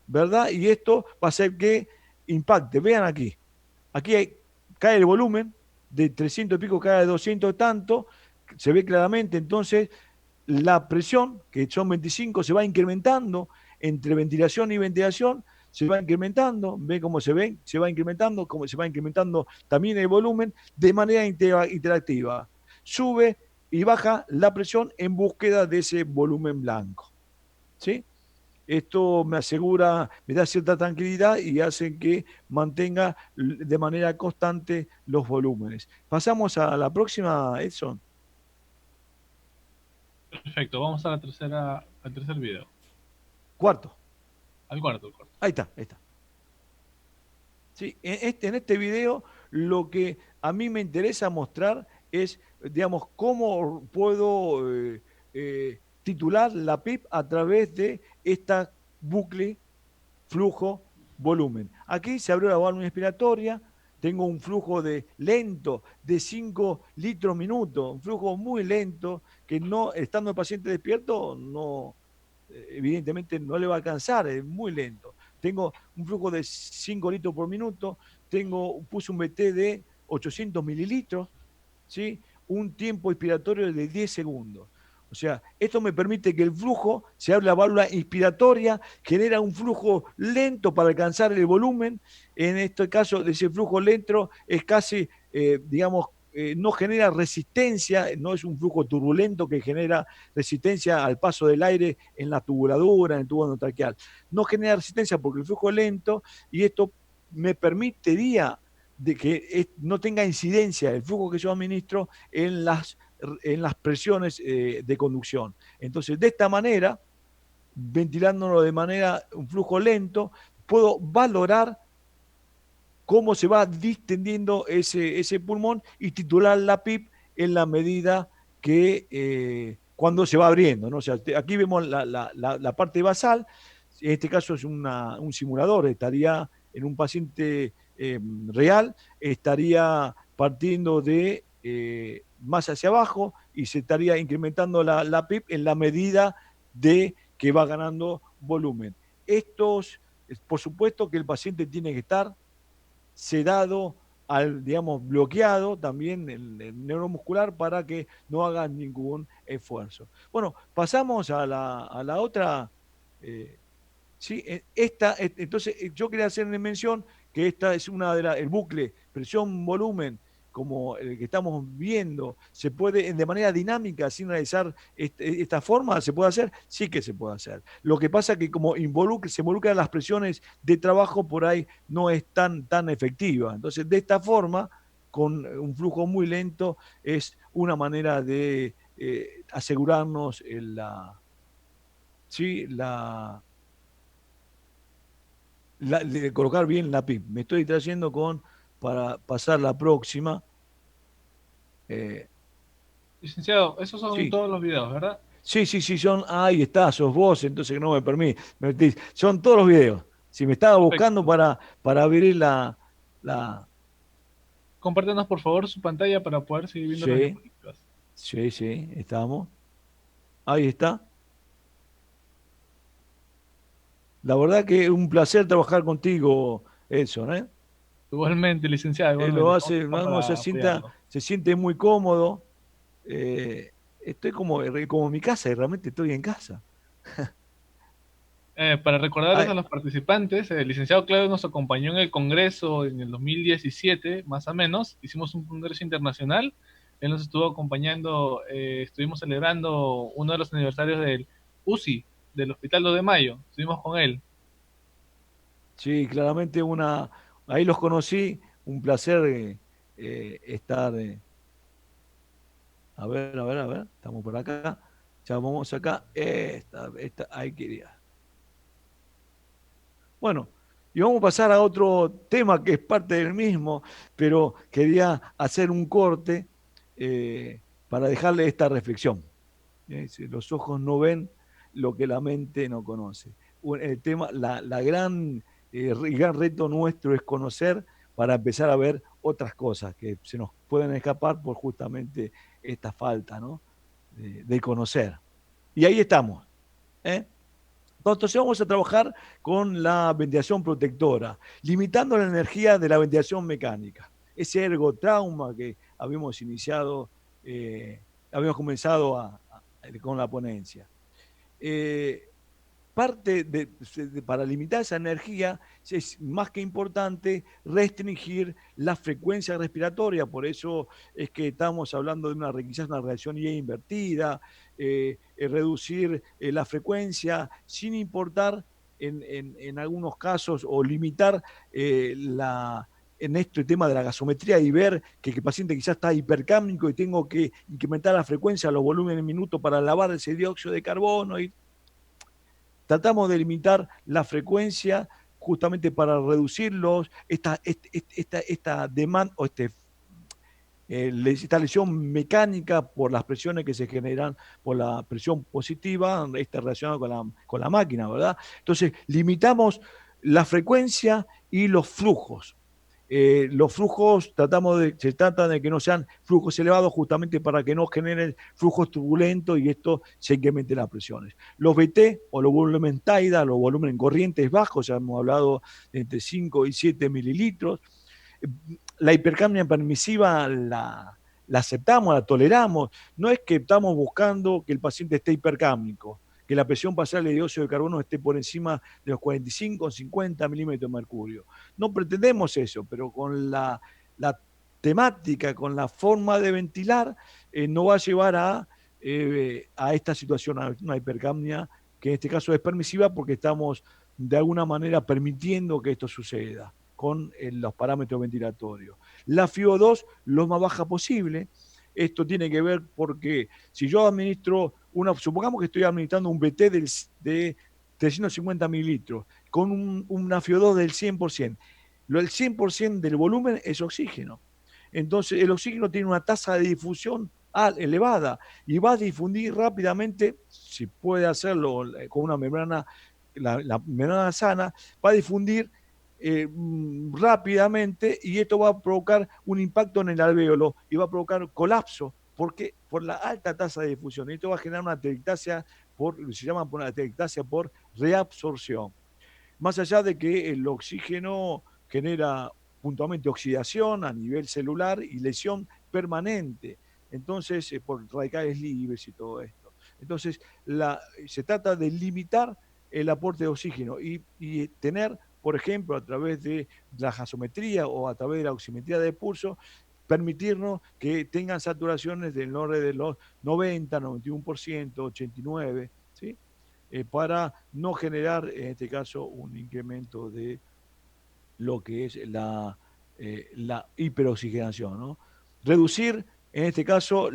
[SPEAKER 1] ¿verdad? Y esto va a hacer que impacte. Vean aquí. Cae el volumen, de 300 y pico cae a 200 tanto, se ve claramente. Entonces la presión, que son 25, se va incrementando entre ventilación y ventilación, se va incrementando, ve cómo se va incrementando, cómo se va incrementando también el volumen de manera interactiva. Sube y baja la presión en búsqueda de ese volumen blanco. ¿Sí? Esto me asegura, me da cierta tranquilidad y hace que mantenga de manera constante los volúmenes. Pasamos a la próxima, Edson.
[SPEAKER 2] Perfecto, vamos a al tercer video.
[SPEAKER 1] Cuarto.
[SPEAKER 2] Al cuarto, al cuarto.
[SPEAKER 1] Ahí está, ahí está. Sí, en este video lo que a mí me interesa mostrar es, digamos, cómo puedo titular la PIP a través de esta bucle flujo, volumen. Aquí se abrió la válvula inspiratoria, tengo un flujo de lento de 5 litros minuto, un flujo muy lento que no, estando el paciente despierto, no, evidentemente no le va a alcanzar, es muy lento. Tengo un flujo de 5 litros por minuto, puse un BT de 800 mililitros, ¿sí? Un tiempo inspiratorio de 10 segundos. O sea, esto me permite que el flujo, se abre la válvula inspiratoria, genera un flujo lento para alcanzar el volumen. En este caso, ese flujo lento es casi, digamos, no genera resistencia, no es un flujo turbulento que genera resistencia al paso del aire en la tubuladura, en el tubo endotraqueal. No genera resistencia porque el flujo es lento y esto me permitiría de que no tenga incidencia el flujo que yo administro en las presiones de conducción. Entonces, de esta manera, ventilándolo de manera, un flujo lento, puedo valorar cómo se va distendiendo ese pulmón y titular la PIP en la medida que cuando se va abriendo, ¿no? O sea, aquí vemos la parte basal, en este caso es un simulador, estaría en un paciente real, estaría partiendo de más hacia abajo y se estaría incrementando la PIP en la medida de que va ganando volumen. Por supuesto que el paciente tiene que estar sedado, digamos, bloqueado también el neuromuscular para que no haga ningún esfuerzo. Bueno, pasamos a la otra. eh, ¿Sí? Entonces, yo quería hacer mención que esta es una de las, el bucle presión-volumen, como el que estamos viendo, se puede de manera dinámica, sin realizar esta forma, ¿se puede hacer? Sí que se puede hacer. Lo que pasa es que como se involucran las presiones de trabajo, por ahí no es tan efectiva. Entonces, de esta forma, con un flujo muy lento, es una manera de asegurarnos ¿sí? De colocar bien la PIP. Me estoy trayendo para pasar la próxima. Eh,
[SPEAKER 2] Licenciado, esos son
[SPEAKER 1] sí,
[SPEAKER 2] todos los videos, ¿verdad?
[SPEAKER 1] sí, ahí está, sos vos, entonces que no me permite. Son todos los videos. Si me estaba buscando
[SPEAKER 2] Perfecto.
[SPEAKER 1] para abrir la.
[SPEAKER 2] Compártanos por favor su pantalla para poder seguir viendo las
[SPEAKER 1] Sí,
[SPEAKER 2] diapositivas.
[SPEAKER 1] sí, estamos. Ahí está. La verdad que es un placer trabajar contigo, Edson, ¿eh?
[SPEAKER 2] Igualmente, licenciado, igualmente.
[SPEAKER 1] Lo
[SPEAKER 2] Estamos
[SPEAKER 1] hace,
[SPEAKER 2] acá
[SPEAKER 1] uno
[SPEAKER 2] para apoyarlo.
[SPEAKER 1] se siente muy cómodo. Estoy como en mi casa y realmente estoy en casa.
[SPEAKER 2] Para recordarles
[SPEAKER 1] Ay,
[SPEAKER 2] a los participantes, el licenciado Claudio nos acompañó en el Congreso en el 2017, más o menos. Hicimos un Congreso internacional. Él nos estuvo acompañando, estuvimos celebrando uno de los aniversarios del UCI, del Hospital 2 de Mayo. Estuvimos con él.
[SPEAKER 1] sí, claramente ahí los conocí, un placer estar, a ver, estamos por acá, ya vamos acá, ahí quería. Bueno, y vamos a pasar a otro tema que es parte del mismo, pero quería hacer un corte para dejarle esta reflexión. Si los ojos no ven lo que la mente no conoce. El tema, el gran reto nuestro es conocer para empezar a ver otras cosas que se nos pueden escapar por justamente esta falta, ¿no? De conocer. Y ahí estamos. ¿Eh? Entonces vamos a trabajar con la ventilación protectora, limitando la energía de la ventilación mecánica. Ese ergotrauma que eh, habíamos comenzado con la ponencia. Eh, para limitar esa energía es más que importante restringir la frecuencia respiratoria, por eso es que estamos hablando de quizás una reacción IA invertida, reducir la frecuencia sin importar en algunos casos o limitar en este tema de la gasometría y ver que el paciente quizás está hipercámnico y tengo que incrementar la frecuencia, los volúmenes en minuto para lavar ese dióxido de carbono y tratamos de limitar la frecuencia justamente para reducirlos, esta demanda o esta lesión mecánica por las presiones que se generan por la presión positiva, relacionada con la máquina, ¿verdad? Entonces, limitamos la frecuencia y los flujos. Los flujos se trata de que no sean flujos elevados justamente para que no generen flujos turbulentos y esto se incremente las presiones. Los BT o los volumen tidal, los volumen corrientes bajos, ya hemos hablado de entre 5 y 7 mililitros. La hipercapnia permisiva la aceptamos, la toleramos. No es que estamos buscando que el paciente esté hipercámnico, que la presión basal de dióxido de carbono esté por encima de los 45 o 50 milímetros de mercurio. No pretendemos eso, pero con la temática, con la forma de ventilar, no va a llevar a esta situación, a una hipercapnia, que en este caso es permisiva porque estamos de alguna manera permitiendo que esto suceda con los parámetros ventilatorios. La FIO2 lo más baja posible. Esto tiene que ver porque si yo administro supongamos que estoy administrando un BT de 350 mililitros con una FIO2 del 100%. El 100% del volumen es oxígeno. Entonces el oxígeno tiene una tasa de difusión elevada y va a difundir rápidamente, si puede hacerlo con una membrana, la membrana sana, va a difundir rápidamente y esto va a provocar un impacto en el alvéolo y va a provocar colapso porque por la alta tasa de difusión. Esto va a generar una atelectasia se llama una atelectasia por reabsorción. Más allá de que el oxígeno genera puntualmente oxidación a nivel celular y lesión permanente. Entonces, por radicales libres y todo esto. Entonces, se trata de limitar el aporte de oxígeno y tener, por ejemplo, a través de la gasometría o a través de la oximetría de pulso, permitirnos que tengan saturaciones del orden de los 90, 91%, 89%, ¿sí? Para no generar, en este caso, un incremento de lo que es la hiperoxigenación, ¿no? Reducir, en este caso,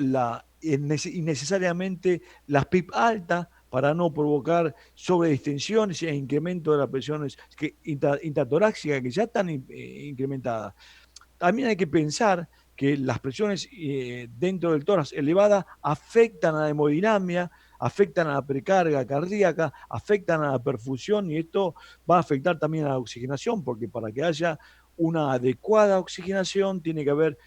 [SPEAKER 1] innecesariamente las PIP altas para no provocar sobredistensiones e incremento de las presiones intratoráxicas que ya están incrementadas. También hay que pensar que las presiones dentro del tórax elevadas afectan a la hemodinamia, afectan a la precarga cardíaca, afectan a la perfusión y esto va a afectar también a la oxigenación, porque para que haya una adecuada oxigenación tiene que haber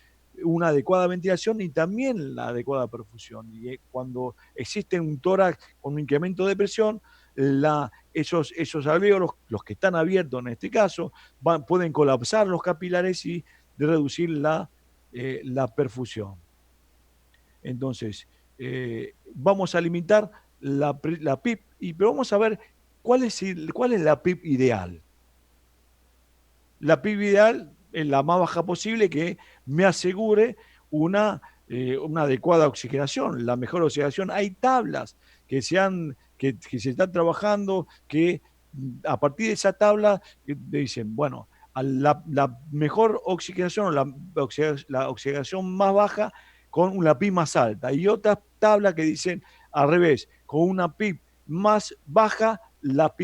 [SPEAKER 1] una adecuada ventilación y también la adecuada perfusión. Y cuando existe un tórax con un incremento de presión, esos alvéolos, los que están abiertos en este caso, pueden colapsar los capilares y de reducir la perfusión. Entonces, vamos a limitar la PIP, pero vamos a ver cuál es la PIP ideal. La PIB ideal es la más baja posible que me asegure una adecuada oxigenación, la mejor oxigenación. Hay tablas que se están trabajando que a partir de esa tabla dicen, bueno, la mejor oxigenación o la oxigenación más baja con una PIB más alta. Y otras tablas que dicen al revés, con una PIB más baja, la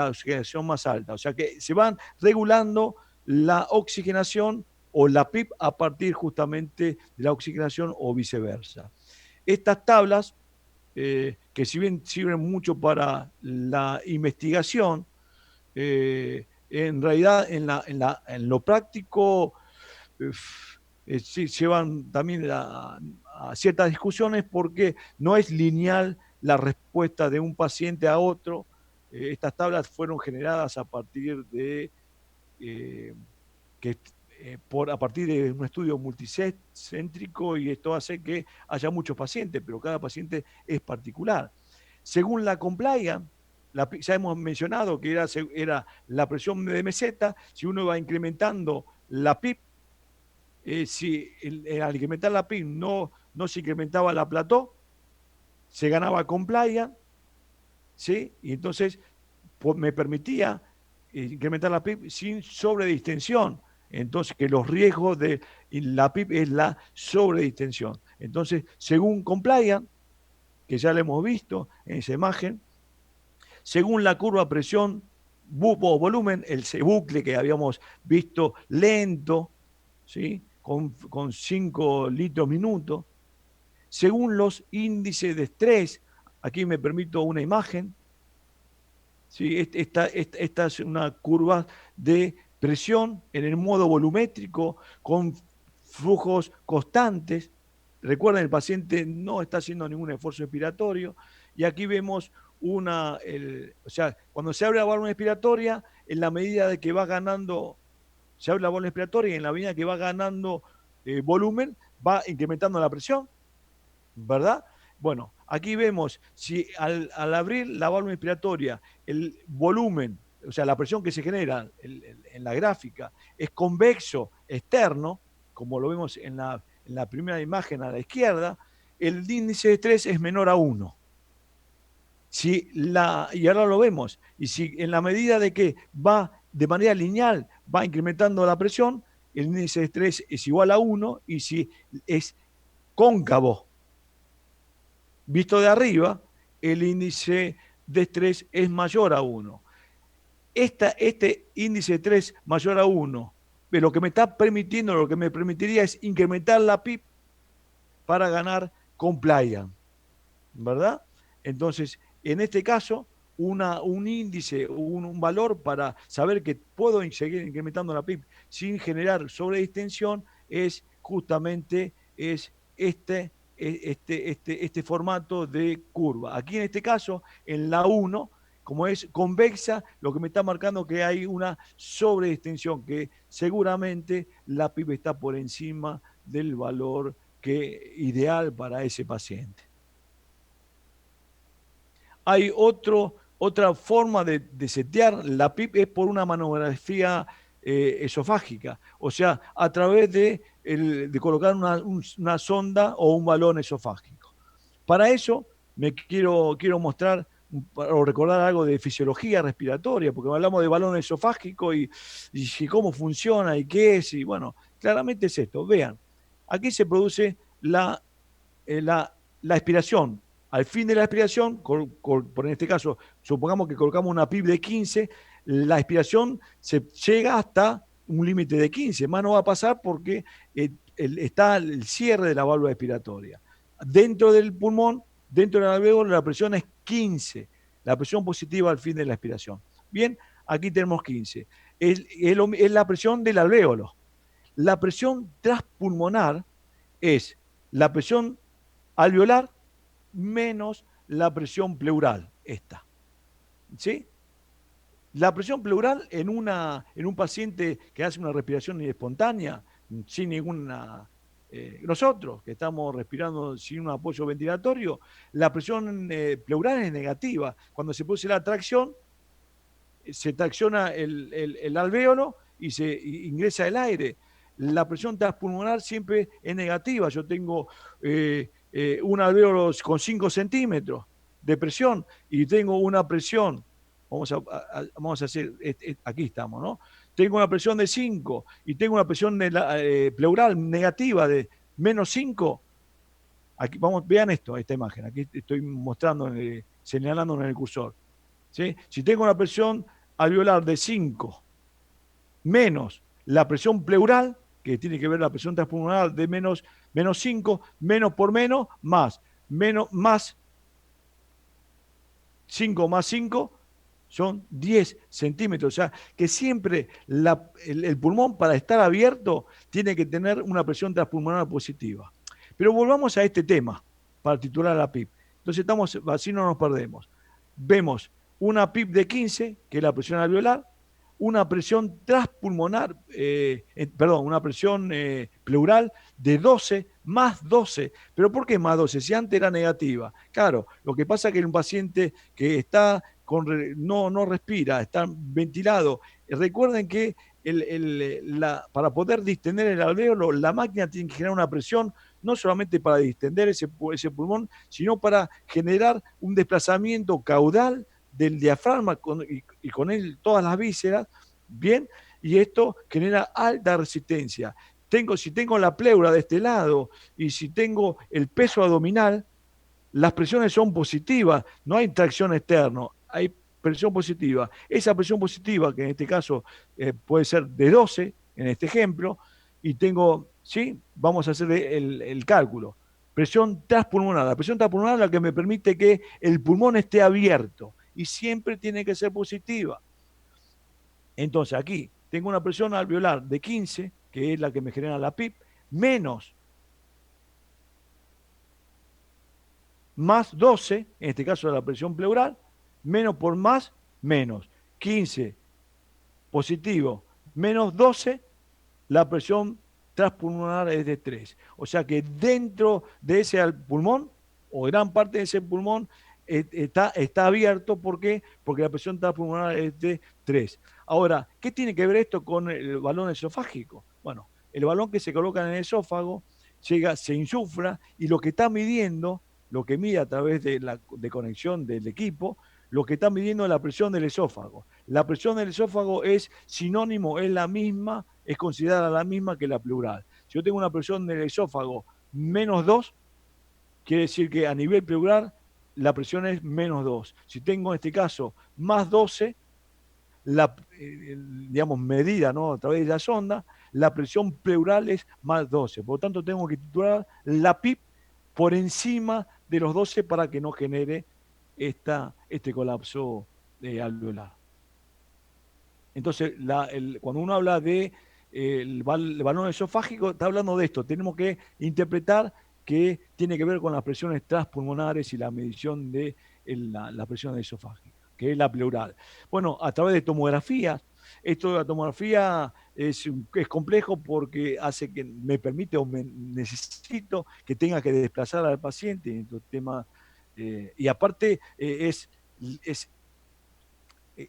[SPEAKER 1] oxigenación más alta. O sea que se van regulando la oxigenación o la PIP a partir justamente de la oxigenación o viceversa. Estas tablas, que si bien sirven mucho para la investigación, en realidad en lo práctico sí, llevan también a ciertas discusiones porque no es lineal la respuesta de un paciente a otro. Estas tablas fueron generadas a partir de eh, que a partir de un estudio multicéntrico y esto hace que haya muchos pacientes, pero cada paciente es particular. Según la compliance, ya hemos mencionado que era la presión de meseta, si uno va incrementando la PIP, si al incrementar la PIP no se incrementaba la plató, se ganaba compliance, ¿sí? Y entonces me permitía incrementar la PIB sin sobredistensión. Entonces, que los riesgos de la PIB es la sobredistensión. Entonces, según compliance, que ya lo hemos visto en esa imagen, según la curva presión o volumen, el bucle que habíamos visto lento, ¿sí? con 5 litros minuto, según los índices de estrés, aquí me permito una imagen, ¿sí? Esta es una curva de presión en el modo volumétrico, con flujos constantes. Recuerden, el paciente no está haciendo ningún esfuerzo expiratorio. Y aquí vemos o sea, cuando se abre la válvula expiratoria, en la medida de que va ganando, se abre la válvula expiratoria y en la medida que va ganando volumen, va incrementando la presión, ¿verdad? Bueno, aquí vemos si al abrir la válvula inspiratoria el volumen, o sea, la presión que se genera en la gráfica es convexo externo, como lo vemos en la primera imagen a la izquierda, el índice de estrés es menor a 1. Y ahora lo vemos, y si en la medida de que va de manera lineal, va incrementando la presión, el índice de estrés es igual a 1, y si es cóncavo, visto de arriba, el índice de estrés es mayor a 1. Este índice de estrés mayor a 1, lo que me está permitiendo, lo que me permitiría es incrementar la PIB para ganar compliance, ¿verdad? Entonces, en este caso, un índice, un valor para saber que puedo seguir incrementando la PIB sin generar sobredistensión es justamente este formato de curva. Aquí en este caso, en la 1, como es convexa, lo que me está marcando que hay una sobredistensión, que seguramente la PIB está por encima del valor ideal para ese paciente. Hay otra forma de setear la PIP, es por una manografía esofágica, o sea, a través de colocar una sonda o un balón esofágico. Para eso quiero mostrar o recordar algo de fisiología respiratoria, porque hablamos de balón esofágico y cómo funciona y qué es, y bueno, claramente es esto. Vean, aquí se produce la expiración. Al fin de la expiración, por en este caso, supongamos que colocamos una PIB de 15, la expiración se llega hasta un límite de 15, más no va a pasar porque está el cierre de la válvula expiratoria. Dentro del pulmón, dentro del alvéolo, la presión es 15, la presión positiva al fin de la expiración. Bien, aquí tenemos 15. Es la presión del alvéolo. La presión transpulmonar es la presión alveolar menos la presión pleural, esta. ¿Sí? La presión pleural en un paciente que hace una respiración espontánea, sin ninguna... nosotros, que estamos respirando sin un apoyo ventilatorio, la presión pleural es negativa. Cuando se produce la tracción, se tracciona el alvéolo y se ingresa el aire. La presión transpulmonar siempre es negativa. Yo tengo un alvéolo con 5 centímetros de presión y tengo una presión, vamos a hacer, aquí estamos, ¿no? Tengo una presión de 5 y tengo una presión pleural negativa de menos 5. Aquí, vean esta imagen, aquí estoy mostrando, señalando en el cursor. ¿Sí? Si tengo una presión alveolar de 5 menos la presión pleural, que tiene que ver la presión transpulmonar de menos 5, menos por menos, más 5 más 5 son 10 centímetros. O sea, que siempre el pulmón, para estar abierto, tiene que tener una presión transpulmonar positiva. Pero volvamos a este tema, para titular la PIP. Entonces, así no nos perdemos. Vemos una PIP de 15, que es la presión alveolar, una presión transpulmonar, una presión pleural de 12 más 12. ¿Pero por qué más 12? Si antes era negativa. Claro, lo que pasa es que en un paciente que está no respira, está ventilado. Recuerden que para poder distender el alvéolo, la máquina tiene que generar una presión no solamente para distender ese pulmón, sino para generar un desplazamiento caudal del diafragma y con él todas las vísceras, bien, y esto genera alta resistencia. Si tengo la pleura de este lado y si tengo el peso abdominal, las presiones son positivas, no hay tracción externa, hay presión positiva. Esa presión positiva, que en este caso puede ser de 12, en este ejemplo, y tengo, ¿sí? Vamos a hacer el cálculo. Presión transpulmonar. La presión transpulmonar es la que me permite que el pulmón esté abierto y siempre tiene que ser positiva. Entonces, aquí tengo una presión alveolar de 15, que es la que me genera la PIP, menos más 12, en este caso de la presión pleural, menos por más, menos 15 positivo, menos 12, la presión transpulmonar es de 3. O sea que dentro de ese pulmón, o gran parte de ese pulmón, está abierto. ¿Por qué? Porque la presión transpulmonar es de 3. Ahora, ¿qué tiene que ver esto con el balón esofágico? Bueno, el balón que se coloca en el esófago llega, se insufla y lo que está midiendo, lo que mide a través de la de conexión del equipo, lo que está midiendo es la presión del esófago. La presión del esófago es sinónimo, es la misma, es considerada la misma que la pleural. Si yo tengo una presión del esófago menos 2, quiere decir que a nivel pleural la presión es menos 2. Si tengo en este caso más 12, digamos, medida, ¿no?, a través de la sonda, la presión pleural es más 12. Por lo tanto, tengo que titular la PIP por encima de los 12 para que no genere este colapso alveolar. Entonces, cuando uno habla de el balón esofágico, está hablando de esto. Tenemos que interpretar que tiene que ver con las presiones transpulmonares y la medición de la presión esofágica, que es la pleural. Bueno, a través de tomografías, esto de la tomografía es complejo porque hace que me permite o necesito que tenga que desplazar al paciente en estos temas. Y aparte, es eh,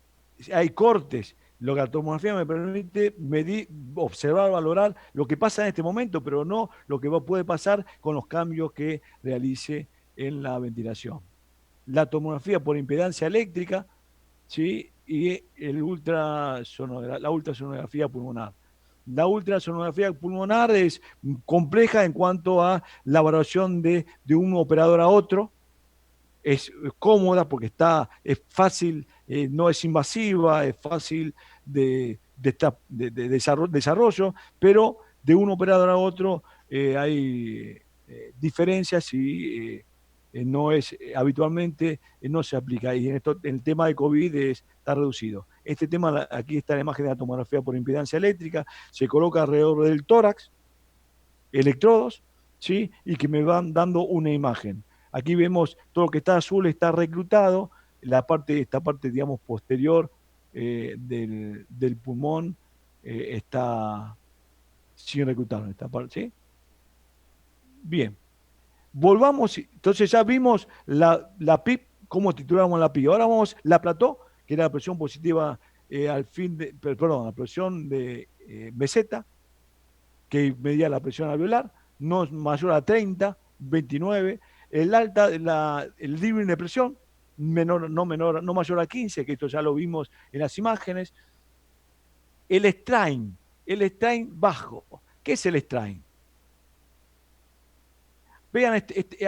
[SPEAKER 1] hay cortes. Lo que la tomografía me permite medir, observar, valorar lo que pasa en este momento, pero no lo que puede pasar con los cambios que realice en la ventilación. La tomografía por impedancia eléctrica, ¿sí?, y la ultrasonografía pulmonar. La ultrasonografía pulmonar es compleja en cuanto a la evaluación de un operador a otro, es cómoda porque es fácil, no es invasiva, es fácil de desarrollo, pero de un operador a otro hay diferencias y no es habitualmente no se aplica. Y en el tema de COVID está reducido. Este tema, aquí está la imagen de la tomografía por impedancia eléctrica, se coloca alrededor del tórax, electrodos, ¿sí?, y que me van dando una imagen. Aquí vemos todo lo que está azul está reclutado, esta parte, digamos, posterior del pulmón está sin reclutar, esta parte, ¿sí? Bien, volvamos, entonces ya vimos la PIP, cómo titulamos la PIP. Ahora vamos la plató, que era la presión positiva perdón, la presión de meseta, que medía la presión alveolar, no mayor a 30, 29, el alta, el libre de presión, no mayor a 15, que esto ya lo vimos en las imágenes, el strain bajo. ¿Qué es el strain? Vean,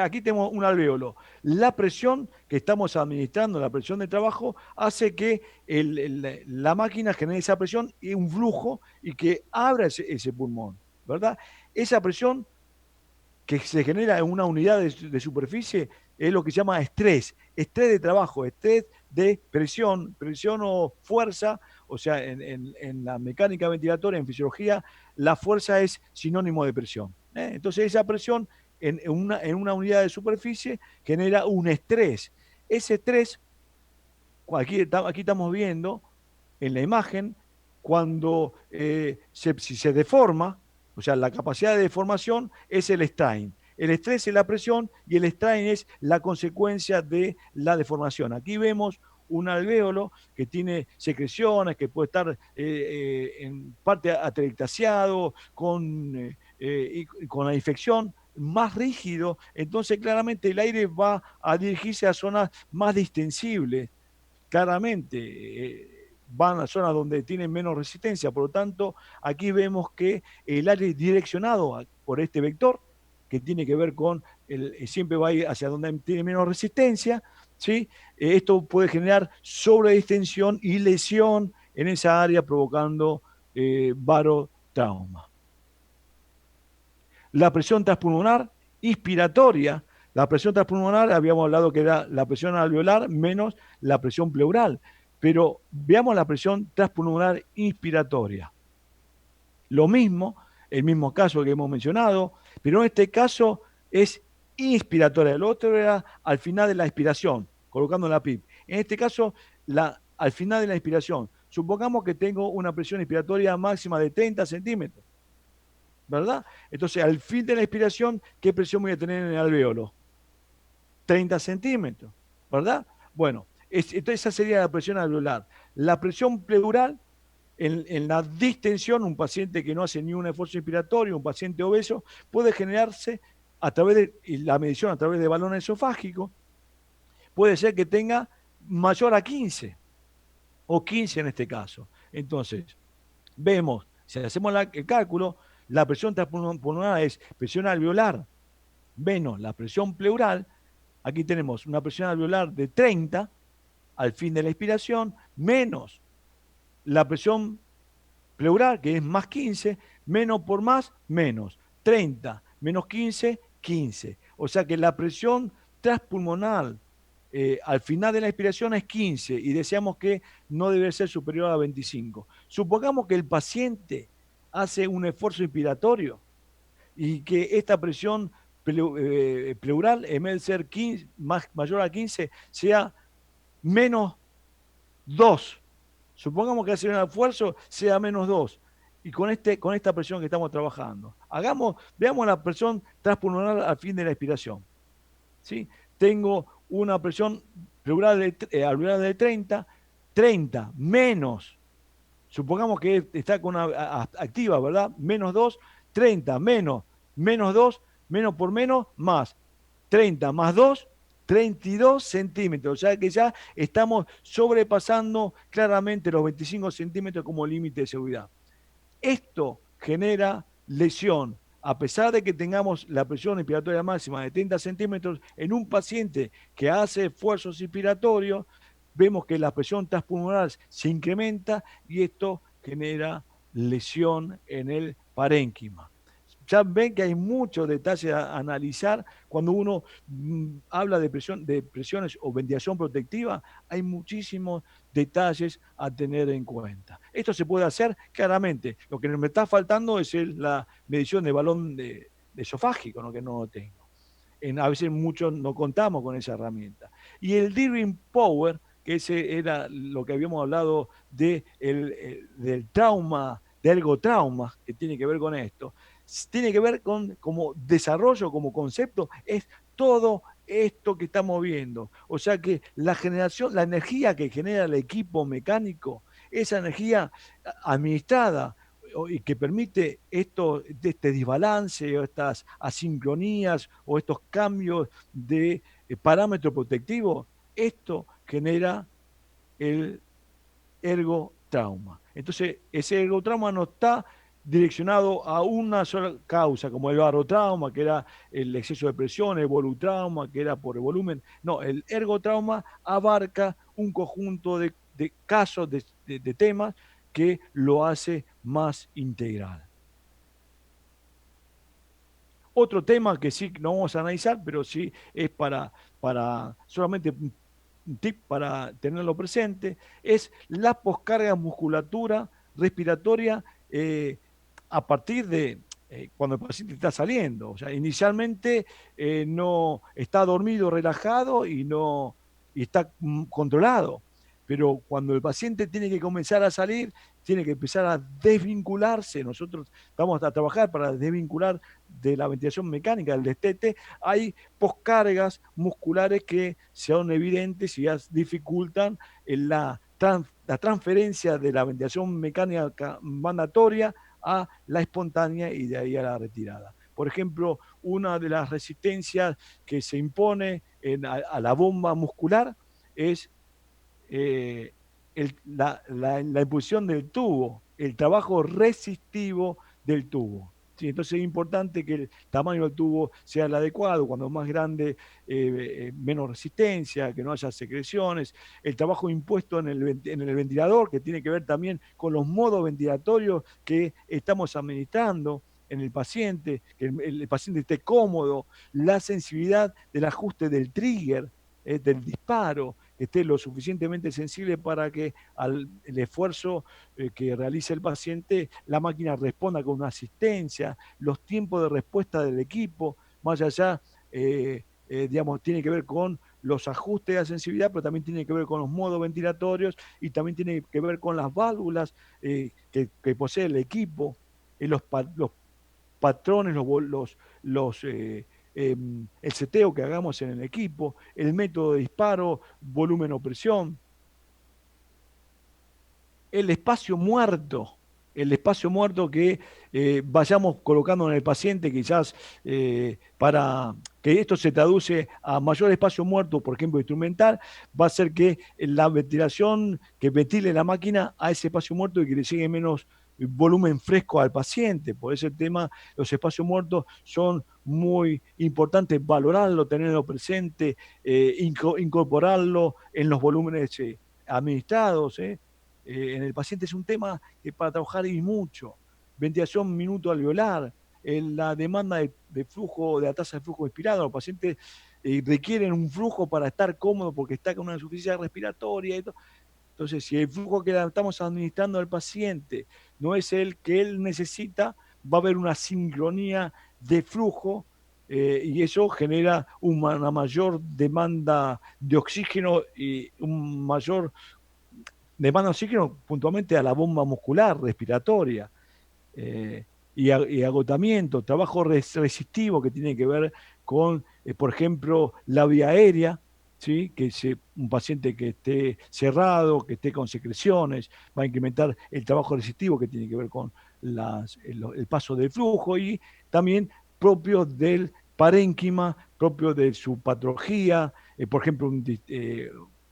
[SPEAKER 1] aquí tenemos un alveolo. La presión que estamos administrando, la presión de trabajo, hace que la máquina genere esa presión y un flujo y que abra ese pulmón, ¿verdad? Esa presión que se genera en una unidad de superficie es lo que se llama estrés de trabajo, estrés de presión o fuerza. O sea, en la mecánica ventilatoria, en fisiología, la fuerza es sinónimo de presión. Entonces, esa presión en una unidad de superficie genera un estrés. Ese estrés, aquí estamos viendo en la imagen, cuando si se deforma, o sea, la capacidad de deformación es el strain. El estrés es la presión y el strain es la consecuencia de la deformación. Aquí vemos un alvéolo que tiene secreciones, que puede estar en parte atelectasiado, con la infección, más rígido. Entonces, claramente el aire va a dirigirse a zonas más distensibles. Claramente van a zonas donde tienen menos resistencia. Por lo tanto, aquí vemos que el aire direccionado por este vector, que tiene que ver con siempre va a ir hacia donde tiene menos resistencia, ¿sí? Esto puede generar sobredistensión y lesión en esa área, provocando barotrauma. La presión transpulmonar inspiratoria. La presión transpulmonar, habíamos hablado que era la presión alveolar menos la presión pleural. Pero veamos la presión transpulmonar inspiratoria. Lo mismo, el mismo caso que hemos mencionado, pero en este caso es inspiratoria. El otro era al final de la expiración, colocando la PIP. En este caso, al final de la inspiración. Supongamos que tengo una presión inspiratoria máxima de 30 centímetros, ¿verdad? Entonces, al fin de la inspiración, ¿qué presión voy a tener en el alvéolo? 30 centímetros, ¿verdad? Bueno, entonces esa sería la presión alveolar. La presión pleural en la distensión, un paciente que no hace ni un esfuerzo inspiratorio, un paciente obeso, puede generarse a través de la medición a través de balón esofágico, puede ser que tenga mayor a 15 o 15 en este caso. Entonces, vemos, si hacemos el cálculo, la presión transpulmonar es presión alveolar menos la presión pleural. Aquí tenemos una presión alveolar de 30 al fin de la expiración, menos la presión pleural, que es más 15, menos por más, menos. 30 menos 15, 15. O sea que la presión transpulmonar al final de la expiración es 15 y deseamos que no debe ser superior a 25. Supongamos que el paciente hace un esfuerzo inspiratorio y que esta presión pleural, en vez de ser 15, mayor a 15, sea menos 2. Supongamos que hacer un esfuerzo sea menos 2. Y con esta presión que estamos trabajando. Veamos la presión transpulmonar al fin de la expiración. ¿Sí? Tengo una presión pleural alveolar de 30, 30 menos, supongamos que está con una activa, ¿verdad? Menos 2, 30 menos, menos 2, menos por menos, más. 30 más 2, 32 centímetros. O sea que ya estamos sobrepasando claramente los 25 centímetros como límite de seguridad. Esto genera lesión. A pesar de que tengamos la presión inspiratoria máxima de 30 centímetros, en un paciente que hace esfuerzos inspiratorios, vemos que la presión transpulmonar se incrementa y esto genera lesión en el parénquima. Ya ven que hay muchos detalles a analizar cuando uno habla de presiones o ventilación protectiva, hay muchísimos detalles a tener en cuenta. Esto se puede hacer claramente. Lo que me está faltando es la medición de balón de esofágico, ¿no? Que no lo tengo. A veces muchos no contamos con esa herramienta. Y el Dirwin Power, que ese era lo que habíamos hablado del trauma, de ergotrauma, que tiene que ver con esto, tiene que ver con como desarrollo, como concepto, es todo esto que estamos viendo. O sea que la generación, la energía que genera el equipo mecánico, esa energía administrada y que permite este desbalance o estas asincronías o estos cambios de parámetro protectivo, esto genera el ergotrauma. Entonces, ese ergotrauma no está direccionado a una sola causa, como el barotrauma, que era el exceso de presión, el volutrauma, que era por el volumen. No, el ergotrauma abarca un conjunto de casos, de temas, que lo hace más integral. Otro tema que sí no vamos a analizar, pero sí es para solamente un tip para tenerlo presente, es la poscarga musculatura respiratoria a partir de cuando el paciente está saliendo. O sea, inicialmente no está dormido, relajado y está controlado. Pero cuando el paciente tiene que comenzar a salir, tiene que empezar a desvincularse. Nosotros vamos a trabajar para desvincular de la ventilación mecánica, del destete. Hay poscargas musculares que son evidentes y ya dificultan la transferencia de la ventilación mecánica mandatoria a la espontánea y de ahí a la retirada. Por ejemplo, una de las resistencias que se impone a la bomba muscular es la imposición del tubo, el trabajo resistivo del tubo. Sí, entonces es importante que el tamaño del tubo sea el adecuado, cuando más grande, menos resistencia, que no haya secreciones, el trabajo impuesto en el ventilador, que tiene que ver también con los modos ventilatorios que estamos administrando en el paciente, que el paciente esté cómodo, la sensibilidad del ajuste del trigger, del disparo, que esté lo suficientemente sensible para que al el esfuerzo que realice el paciente, la máquina responda con una asistencia, los tiempos de respuesta del equipo, más allá, digamos, tiene que ver con los ajustes de sensibilidad, pero también tiene que ver con los modos ventilatorios y también tiene que ver con las válvulas que posee el equipo, los patrones, el seteo que hagamos en el equipo, el método de disparo, volumen o presión, el espacio muerto, el espacio muerto que vayamos colocando en el paciente, quizás para que esto se traduce a mayor espacio muerto, por ejemplo, instrumental, va a ser que la ventilación, que ventile la máquina a ese espacio muerto y que le llegue menos volumen fresco al paciente. Por ese tema, los espacios muertos son muy importantes, valorarlo, tenerlo presente, incorporarlo en los volúmenes administrados. En el paciente es un tema que para trabajar y mucho. Ventilación minuto alveolar, la demanda de flujo, de la tasa de flujo expirado. Los pacientes requieren un flujo para estar cómodo porque está con una insuficiencia respiratoria y todo. Entonces, si el flujo que le estamos administrando al paciente no es el que él necesita, va a haber una sincronía de flujo y eso genera una mayor demanda de oxígeno y un mayor demanda de oxígeno puntualmente a la bomba muscular respiratoria eh, y agotamiento, trabajo resistivo que tiene que ver con, por ejemplo, la vía aérea, ¿sí? Un paciente que esté cerrado, que esté con secreciones, va a incrementar el trabajo resistivo que tiene que ver con el paso del flujo y también propio del parénquima, propio de su patología, por ejemplo,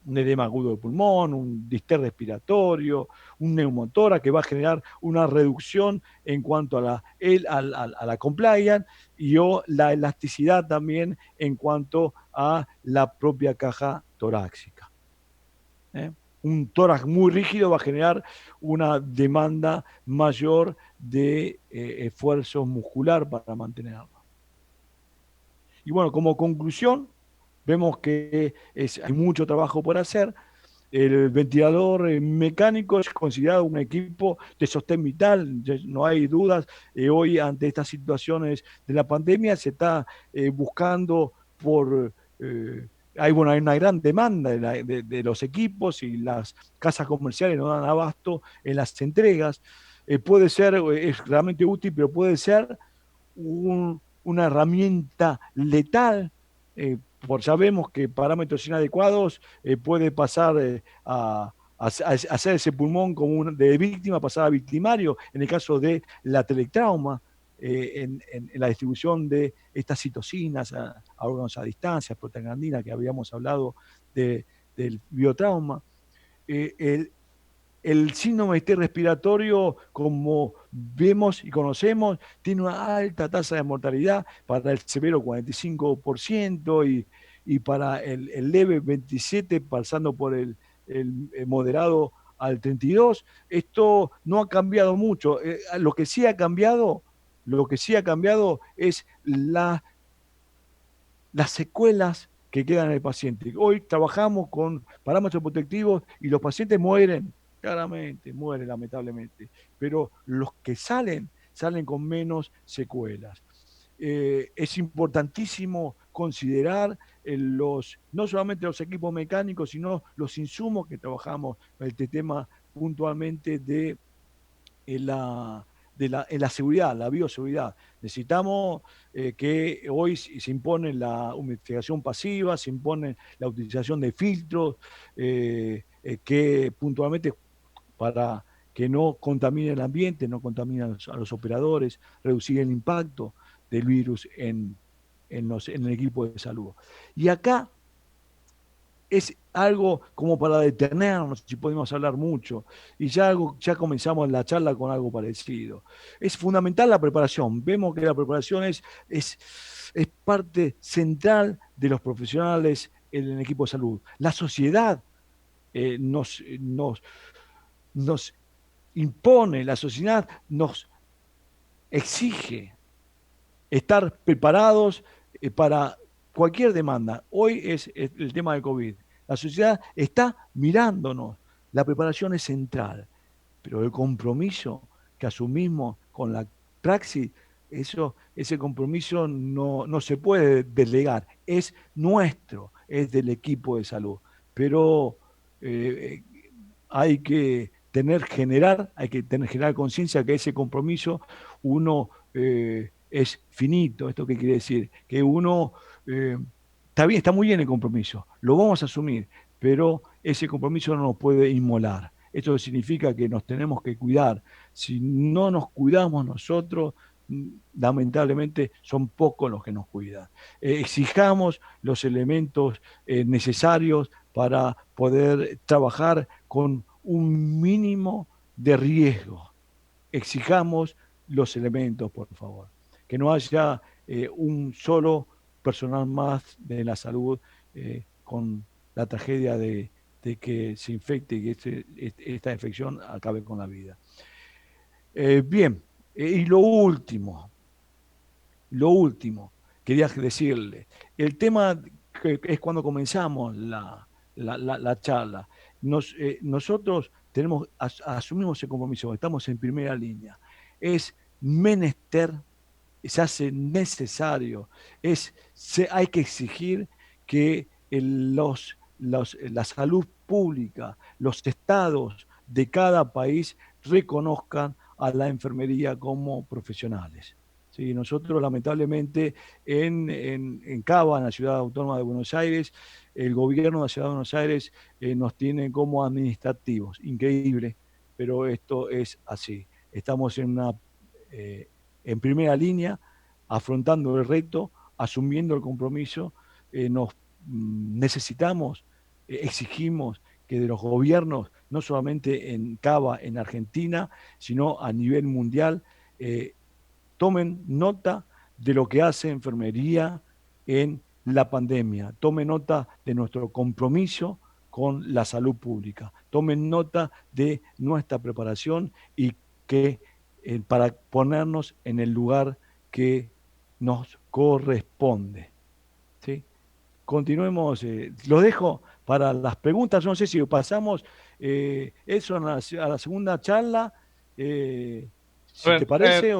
[SPEAKER 1] un edema agudo de pulmón, un distrés respiratorio, un neumotórax que va a generar una reducción en cuanto a la compliance y o la elasticidad también en cuanto a la propia caja torácica. ¿eh? Un tórax muy rígido va a generar una demanda mayor de esfuerzo muscular para mantenerlo. Y bueno, como conclusión, vemos que hay mucho trabajo por hacer. El ventilador mecánico es considerado un equipo de sostén vital, no hay dudas. Hoy, ante estas situaciones de la pandemia, se está buscando por... bueno, hay una gran demanda de los equipos y las casas comerciales no dan abasto en las entregas. Puede ser, es realmente útil, pero puede ser una herramienta letal. Sabemos que parámetros inadecuados puede pasar a hacer ese pulmón como de víctima, pasar a victimario, en el caso de la teletrauma, en la distribución de estas citocinas a órganos a distancia, prostaglandina, que habíamos hablado del biotrauma. El síndrome de estrés respiratorio, como vemos y conocemos, tiene una alta tasa de mortalidad para el severo 45% y para el leve 27%, pasando por el moderado al 32%. Esto no ha cambiado mucho. Lo que sí ha cambiado es las secuelas que quedan en el paciente. Hoy trabajamos con parámetros protectivos y los pacientes mueren, claramente, mueren lamentablemente, pero los que salen con menos secuelas. Es importantísimo considerar no solamente los equipos mecánicos, sino los insumos que trabajamos, este tema puntualmente en la seguridad, la bioseguridad. Necesitamos que hoy se impone la humidificación pasiva, se impone la utilización de filtros, que puntualmente para que no contamine el ambiente, no contamine a los operadores, reducir el impacto del virus en el equipo de salud. Y acá es algo como para detenernos, si podemos hablar mucho, y ya comenzamos la charla con algo parecido. Es fundamental la preparación. Vemos que la preparación es parte central de los profesionales en el equipo de salud. La sociedad nos impone, la sociedad nos exige estar preparados para cualquier demanda. Hoy es el tema del COVID. La sociedad está mirándonos. La preparación es central, pero el compromiso que asumimos con la praxis, ese compromiso no se puede delegar, es nuestro, es del equipo de salud. Pero eh, hay que tener generar conciencia que ese compromiso uno es finito. ¿Esto qué quiere decir? Que uno eh, está bien, está muy bien el compromiso, lo vamos a asumir, pero ese compromiso no nos puede inmolar. Esto significa que nos tenemos que cuidar. Si no nos cuidamos nosotros, lamentablemente son pocos los que nos cuidan. Exijamos los elementos necesarios para poder trabajar con un mínimo de riesgo. Exijamos los elementos, por favor. Que no haya un solo personal más de la salud con la tragedia de que se infecte y que esta infección acabe con la vida. Bien, y lo último, quería decirle, el tema que es cuando comenzamos la charla, nosotros asumimos el compromiso, estamos en primera línea, es menester, se hace necesario, hay que exigir que la salud pública, los estados de cada país reconozcan a la enfermería como profesionales. Sí, nosotros lamentablemente en Cava, en la ciudad autónoma de Buenos Aires, el gobierno de la ciudad de Buenos Aires nos tiene como administrativos. Increíble, pero esto es así. Estamos eh, en primera línea, afrontando el reto, asumiendo el compromiso. Nos necesitamos, exigimos que de los gobiernos, no solamente en Cava, en Argentina, sino a nivel mundial, tomen nota de lo que hace enfermería en la pandemia, tomen nota de nuestro compromiso con la salud pública, tomen nota de nuestra preparación y que para ponernos en el lugar que nos corresponde. ¿Sí? Continuemos, lo dejo para las preguntas, no sé si pasamos eso a la segunda charla,
[SPEAKER 2] A
[SPEAKER 1] si te
[SPEAKER 2] ver,
[SPEAKER 1] parece,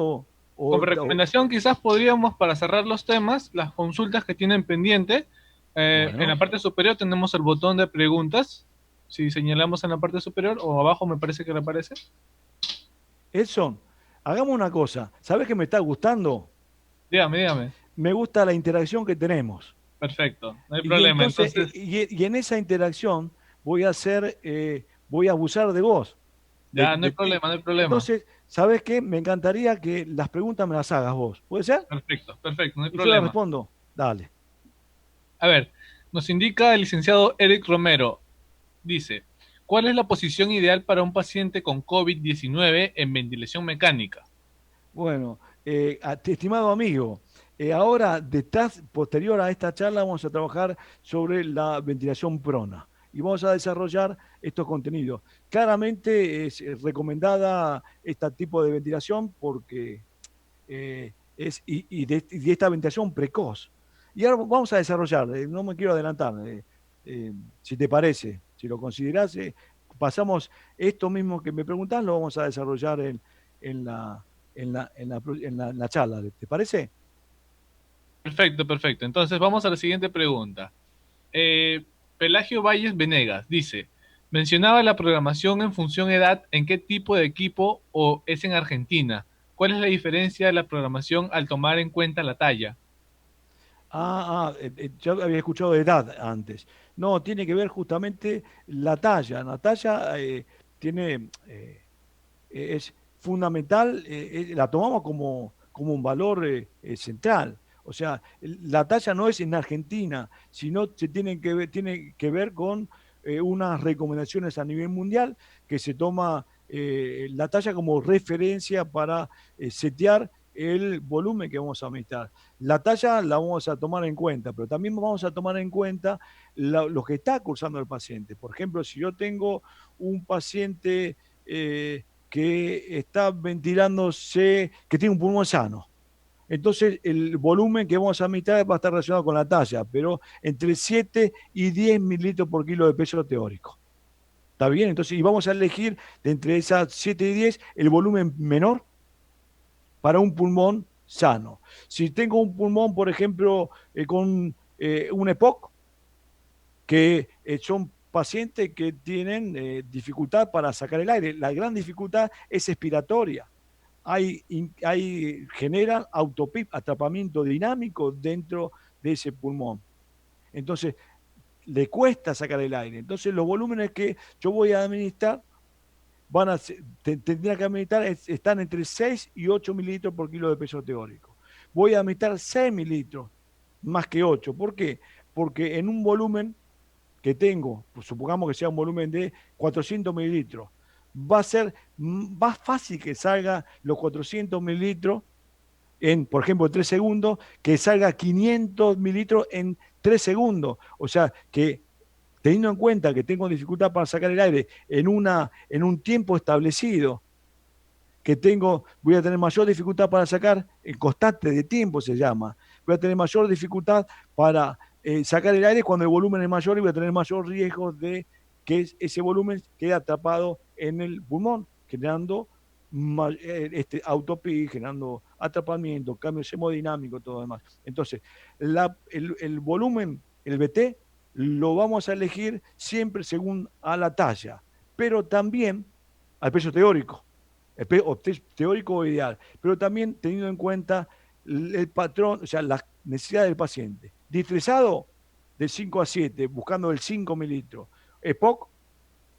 [SPEAKER 2] como recomendación, quizás podríamos, para cerrar los temas, las consultas que tienen pendiente. En la
[SPEAKER 1] bueno,
[SPEAKER 2] parte superior tenemos el botón de preguntas. Si señalamos en la parte superior o abajo, me parece que le aparece.
[SPEAKER 1] Edson, hagamos una cosa, ¿sabes qué me está gustando?
[SPEAKER 2] Dígame, dígame.
[SPEAKER 1] Me gusta la interacción que tenemos.
[SPEAKER 2] Perfecto, no hay
[SPEAKER 1] Y
[SPEAKER 2] problema.
[SPEAKER 1] entonces,
[SPEAKER 2] Entonces,
[SPEAKER 1] y en esa interacción voy a abusar de vos.
[SPEAKER 2] ya no hay problema, no hay problema.
[SPEAKER 1] Entonces, ¿sabes qué? Me encantaría que las preguntas me las hagas vos. ¿Puede ser?
[SPEAKER 2] Perfecto, perfecto, no hay
[SPEAKER 1] Y yo las
[SPEAKER 2] problema.
[SPEAKER 1] respondo. Dale.
[SPEAKER 2] A ver, nos indica el licenciado Eric Romero. Dice, ¿cuál es la posición ideal para un paciente con COVID-19 en ventilación mecánica?
[SPEAKER 1] Bueno, estimado amigo, ahora, posterior a esta charla, vamos a trabajar sobre la ventilación prona y vamos a desarrollar estos contenidos. Claramente es recomendada este tipo de ventilación porque y de esta ventilación precoz. Y ahora vamos a desarrollar, no me quiero adelantar, si te parece, si lo considerás, pasamos esto mismo que me preguntás, lo vamos a desarrollar en la, en la charla, ¿te parece?
[SPEAKER 2] Perfecto, perfecto. Entonces vamos a la siguiente pregunta. Pelagio Valles Venegas dice, mencionaba la programación en función edad, ¿en qué tipo de equipo o es en Argentina? ¿Cuál es la diferencia de la programación al tomar en cuenta la talla?
[SPEAKER 1] Yo había escuchado de edad antes. No, tiene que ver justamente la talla. La talla tiene, es fundamental, la tomamos como un valor central. O sea, la talla no es en Argentina, sino tiene que ver con unas recomendaciones a nivel mundial que se toma la talla como referencia para setear el volumen que vamos a aumentar. La talla la vamos a tomar en cuenta, pero también vamos a tomar en cuenta lo que está cursando el paciente. Por ejemplo, si yo tengo un paciente que está ventilándose, que tiene un pulmón sano. Entonces, el volumen que vamos a administrar va a estar relacionado con la talla, pero entre 7 y 10 mililitros por kilo de peso teórico. ¿Está bien? Entonces, y vamos a elegir de entre esas 7 y 10 el volumen menor para un pulmón sano. Si tengo un pulmón, por ejemplo, con un EPOC, que son pacientes que tienen dificultad para sacar el aire. La gran dificultad es expiratoria. Generan autopip, atrapamiento dinámico dentro de ese pulmón. Entonces, le cuesta sacar el aire. Entonces, los volúmenes que yo voy a administrar tendría que administrar, están entre 6 y 8 mililitros por kilo de peso teórico. Voy a administrar 6 mililitros más que 8. ¿Por qué? Porque en un volumen que tengo, pues supongamos que sea un volumen de 400 mililitros, va a ser más fácil que salga los 400 mililitros en, por ejemplo, 3 segundos, que salga 500 mililitros en 3 segundos. O sea, que teniendo en cuenta que tengo dificultad para sacar el aire en un tiempo establecido, voy a tener mayor dificultad para sacar, el constante de tiempo se llama, voy a tener mayor dificultad para sacar el aire cuando el volumen es mayor y voy a tener mayor riesgo de que ese volumen quede atrapado en el pulmón, generando autopí, generando atrapamiento, cambios hemodinámicos, todo lo demás. Entonces, el volumen, el BT, lo vamos a elegir siempre según a la talla, pero también al peso teórico teórico o ideal, pero también teniendo en cuenta el patrón, o sea, las necesidades del paciente. Distresado de 5 a 7, buscando el 5 mililitros. EPOC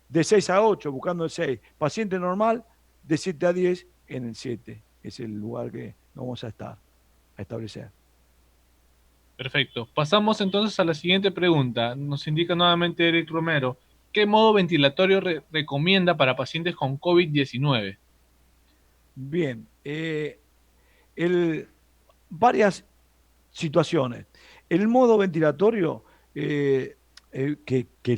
[SPEAKER 1] de 6 a 8, buscando el 6. Paciente normal de 7 a 10 en el 7. Es el lugar que vamos a establecer.
[SPEAKER 2] Perfecto. Pasamos entonces a la siguiente pregunta. Nos indica nuevamente Eric Romero. ¿Qué modo ventilatorio recomienda para pacientes con COVID-19?
[SPEAKER 1] Bien, el, varias situaciones. El modo ventilatorio que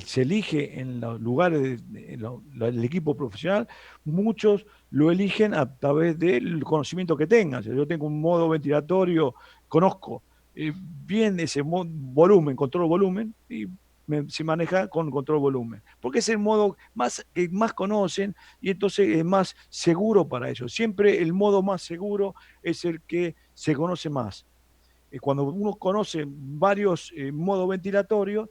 [SPEAKER 1] se elige en los lugares del equipo profesional, muchos lo eligen a través del conocimiento que tengan. Si yo tengo un modo ventilatorio, conozco bien ese volumen, control volumen, y se maneja con control volumen, porque es el modo que más conocen y entonces es más seguro para ellos. Siempre el modo más seguro es el que se conoce más. Cuando uno conoce varios modos ventilatorios,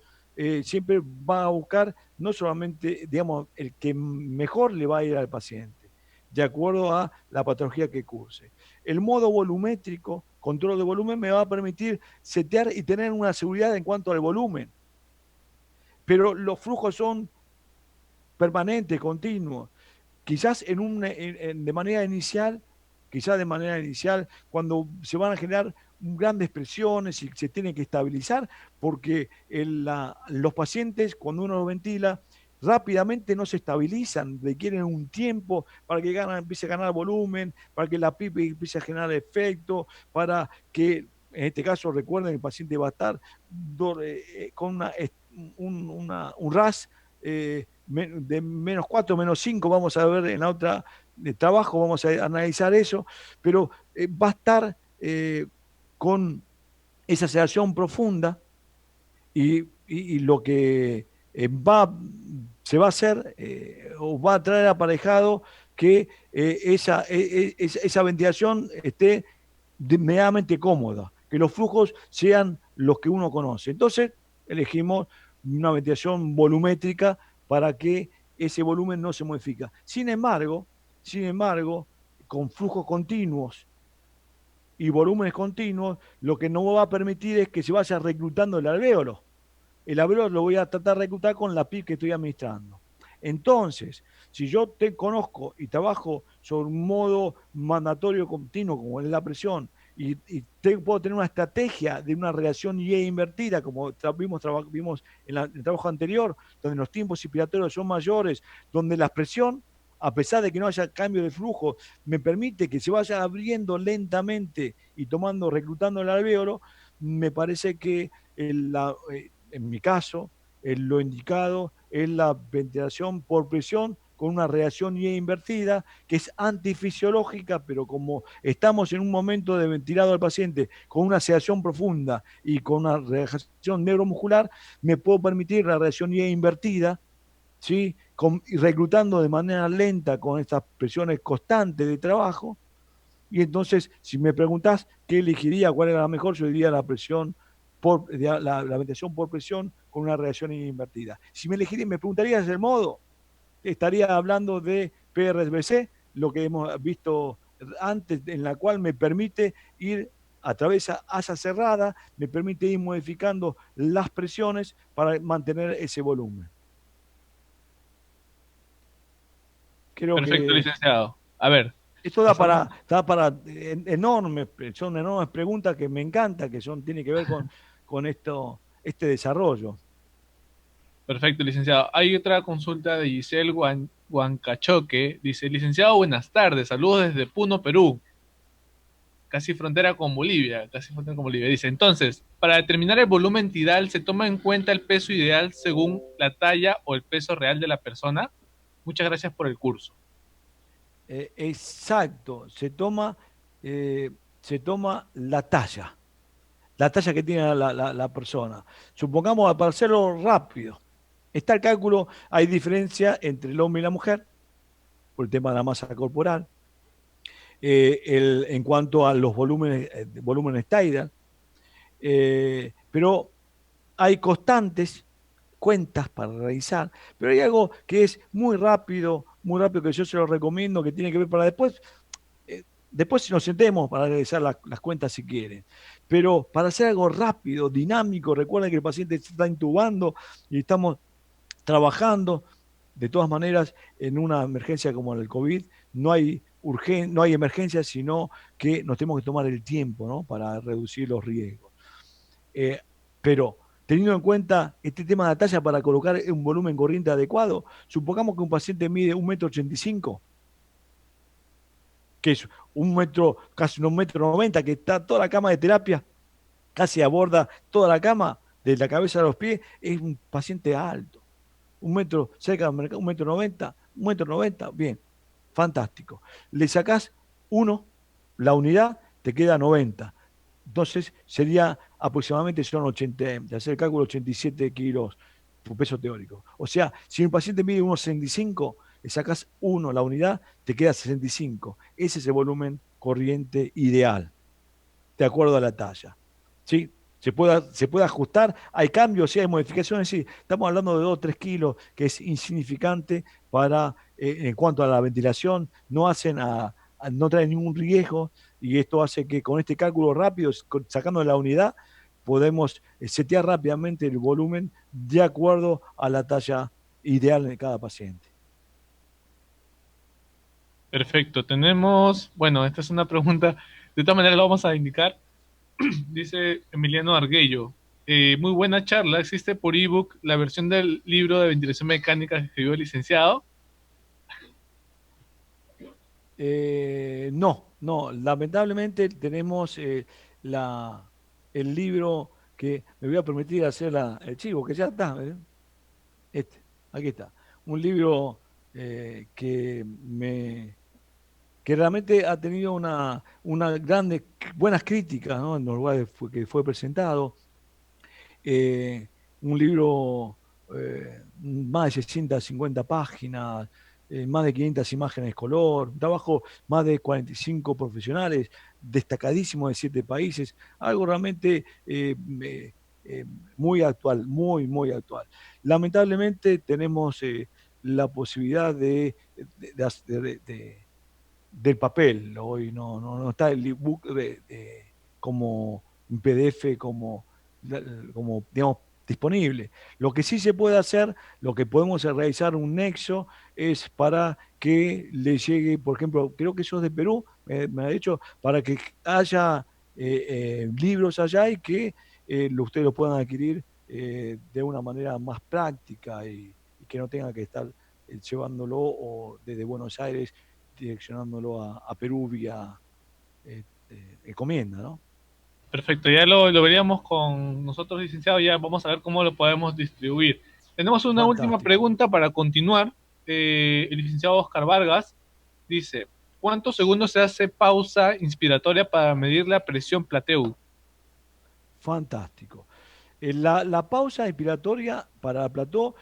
[SPEAKER 1] siempre va a buscar no solamente, digamos, el que mejor le va a ir al paciente, de acuerdo a la patología que curse. El modo volumétrico, control de volumen, me va a permitir setear y tener una seguridad en cuanto al volumen, pero los flujos son permanentes, continuos. Quizás de manera inicial, cuando se van a generar grandes presiones y se tiene que estabilizar, porque los pacientes, cuando uno los ventila, rápidamente no se estabilizan, requieren un tiempo para que empiece a ganar volumen, para que la pipa empiece a generar efecto, para que, en este caso, recuerden que el paciente va a estar con un RAS de -4, -5, vamos a ver en la otra de trabajo, vamos a analizar eso, pero va a estar con esa sedación profunda y lo que se va a hacer o va a traer aparejado que esa ventilación esté medianamente cómoda, que los flujos sean los que uno conoce. Entonces, elegimos una ventilación volumétrica para que ese volumen no se modifica. Sin embargo, con flujos continuos y volúmenes continuos, lo que no va a permitir es que se vaya reclutando el alvéolo. El alvéolo lo voy a tratar de reclutar con la PIP que estoy administrando. Entonces, si yo te conozco y trabajo sobre un modo mandatorio continuo, como es la presión, puedo tener una estrategia de una relación Y invertida, como vimos en el trabajo anterior, donde los tiempos inspiratorios son mayores, donde la presión, a pesar de que no haya cambio de flujo, me permite que se vaya abriendo lentamente y reclutando el alvéolo, me parece que en mi caso, lo indicado es la ventilación por presión con una reacción Y invertida, que es antifisiológica, pero como estamos en un momento de ventilado al paciente con una sedación profunda y con una relajación neuromuscular, me puedo permitir la reacción Y invertida, ¿sí? Y reclutando de manera lenta con estas presiones constantes de trabajo. Y entonces, si me preguntás qué elegiría, cuál era la mejor, yo diría la presión la ventilación por presión con una reacción invertida. Si me preguntarías el modo, estaría hablando de PRSBC, lo que hemos visto antes, en la cual me permite ir a través de asa cerrada, me permite ir modificando las presiones para mantener ese volumen. Creo
[SPEAKER 2] Perfecto,
[SPEAKER 1] que
[SPEAKER 2] licenciado. A ver,
[SPEAKER 1] esto
[SPEAKER 2] pasamos.
[SPEAKER 1] da para enormes, son enormes preguntas que me encanta, que tienen que ver con este desarrollo.
[SPEAKER 2] Perfecto, licenciado. Hay otra consulta de Giselle Huancachoque. Dice, licenciado, buenas tardes. Saludos desde Puno, Perú. Casi frontera con Bolivia. Casi frontera con Bolivia. Dice, entonces, para determinar el volumen tidal, ¿se toma en cuenta el peso ideal según la talla o el peso real de la persona? Muchas gracias por el curso.
[SPEAKER 1] Exacto, eh, se toma la talla que tiene la persona. Supongamos, para hacerlo rápido, está el cálculo, hay diferencia entre el hombre y la mujer por el tema de la masa corporal, en cuanto a los volúmenes tidal, pero hay constantes cuentas para realizar, pero hay algo que es muy rápido que yo se lo recomiendo, que tiene que ver para después. Después si nos sentemos para realizar las cuentas si quieren. Pero para hacer algo rápido, dinámico, recuerden que el paciente se está intubando y estamos trabajando. De todas maneras, en una emergencia como el COVID, no hay emergencia, sino que nos tenemos que tomar el tiempo, ¿no? Para reducir los riesgos. Eh, pero teniendo en cuenta este tema de talla para colocar un volumen corriente adecuado, supongamos que un paciente mide 1,85 m, que es casi 1,90 m, que está toda la cama de terapia, casi aborda toda la cama, de la cabeza a los pies, es un paciente alto. Un metro, cerca de 1,90 m, 1,90 m, bien, fantástico. Le sacás uno, la unidad, te queda 90. Entonces sería aproximadamente, son 80, de hacer el cálculo, 87 kilos por peso teórico. O sea, si un paciente mide 1,65 m, le sacas uno, la unidad, te queda 65. Ese es el volumen corriente ideal, de acuerdo a la talla. ¿Sí? Se puede ajustar, hay cambios, sí, hay modificaciones, sí. Estamos hablando de 2 o 3 kilos, que es insignificante en cuanto a la ventilación, no trae ningún riesgo, y esto hace que con este cálculo rápido, sacando la unidad, podemos setear rápidamente el volumen de acuerdo a la talla ideal de cada paciente.
[SPEAKER 2] Perfecto. Tenemos, bueno, esta es una pregunta, de todas maneras lo vamos a indicar. Dice Emiliano Arguello, muy buena charla. ¿Existe por ebook la versión del libro de ventilación mecánica que escribió el licenciado?
[SPEAKER 1] No, lamentablemente tenemos el libro que me voy a permitir hacer el chivo, que ya está, ¿eh? Aquí está. Un libro que que realmente ha tenido buenas críticas, ¿no? En los lugares que fue presentado. Un libro, más de 650 páginas, más de 500 imágenes color, un trabajo más de 45 profesionales, destacadísimos de 7 países, algo realmente eh, muy actual, muy actual. Lamentablemente tenemos la posibilidad del papel, hoy no está el ebook como un PDF, como, digamos, disponible. Lo que sí se puede hacer, lo que podemos realizar un nexo, es para que le llegue, por ejemplo, creo que eso es de Perú, me ha dicho, para que haya libros allá y que ustedes lo puedan adquirir de una manera más práctica, y que no tenga que estar llevándolo desde Buenos Aires, direccionándolo a Perú vía encomienda, ¿no?
[SPEAKER 2] Perfecto, ya lo veríamos con nosotros, licenciado, ya vamos a ver cómo lo podemos distribuir. Tenemos una última
[SPEAKER 1] Fantástico.
[SPEAKER 2] pregunta para continuar. el licenciado Oscar Vargas dice, ¿cuántos segundos se hace pausa inspiratoria para medir la presión plateu?
[SPEAKER 1] Fantástico. La pausa inspiratoria para Plató,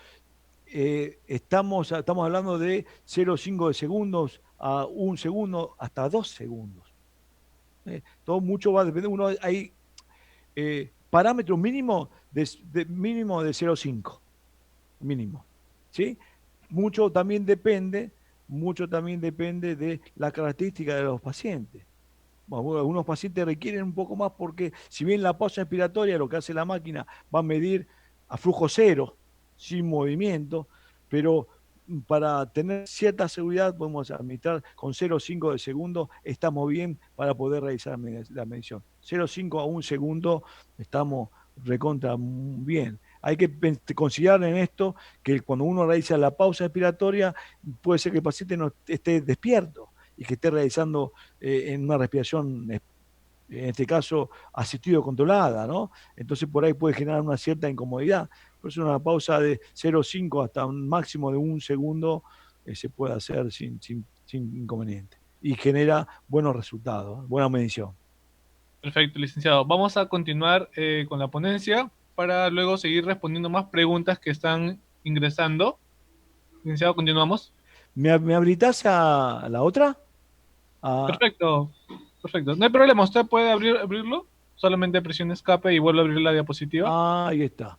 [SPEAKER 1] estamos hablando de 0,5 de segundos a 1 segundo hasta 2 segundos. Todo mucho va a depender. Hay parámetros mínimos mínimo de 0,5 mínimo. ¿Sí? Mucho también depende, mucho también depende de la característica de los pacientes. Bueno, algunos pacientes requieren un poco más porque si bien la pausa respiratoria, lo que hace la máquina, va a medir a flujo cero, sin movimiento, pero para tener cierta seguridad podemos administrar con 0,5 de segundo, estamos bien para poder realizar la medición. 0,5 a 1 segundo estamos recontra bien. Hay que considerar en esto que cuando uno realiza la pausa respiratoria, puede ser que el paciente no esté despierto y que esté realizando en una respiración, en este caso, asistido controlada, ¿no? Entonces por ahí puede generar una cierta incomodidad. Por eso una pausa de 0,5 hasta un máximo de 1 segundo se puede hacer sin inconveniente. Y genera buenos resultados, buena medición.
[SPEAKER 2] Perfecto, licenciado. Vamos a continuar con la ponencia para luego seguir respondiendo más preguntas que están ingresando. Licenciado, continuamos.
[SPEAKER 1] ¿Me habilitas a la otra? A,
[SPEAKER 2] Perfecto, perfecto. No hay problema, usted puede abrirlo, solamente presione escape y vuelve a abrir la diapositiva.
[SPEAKER 1] ahí está.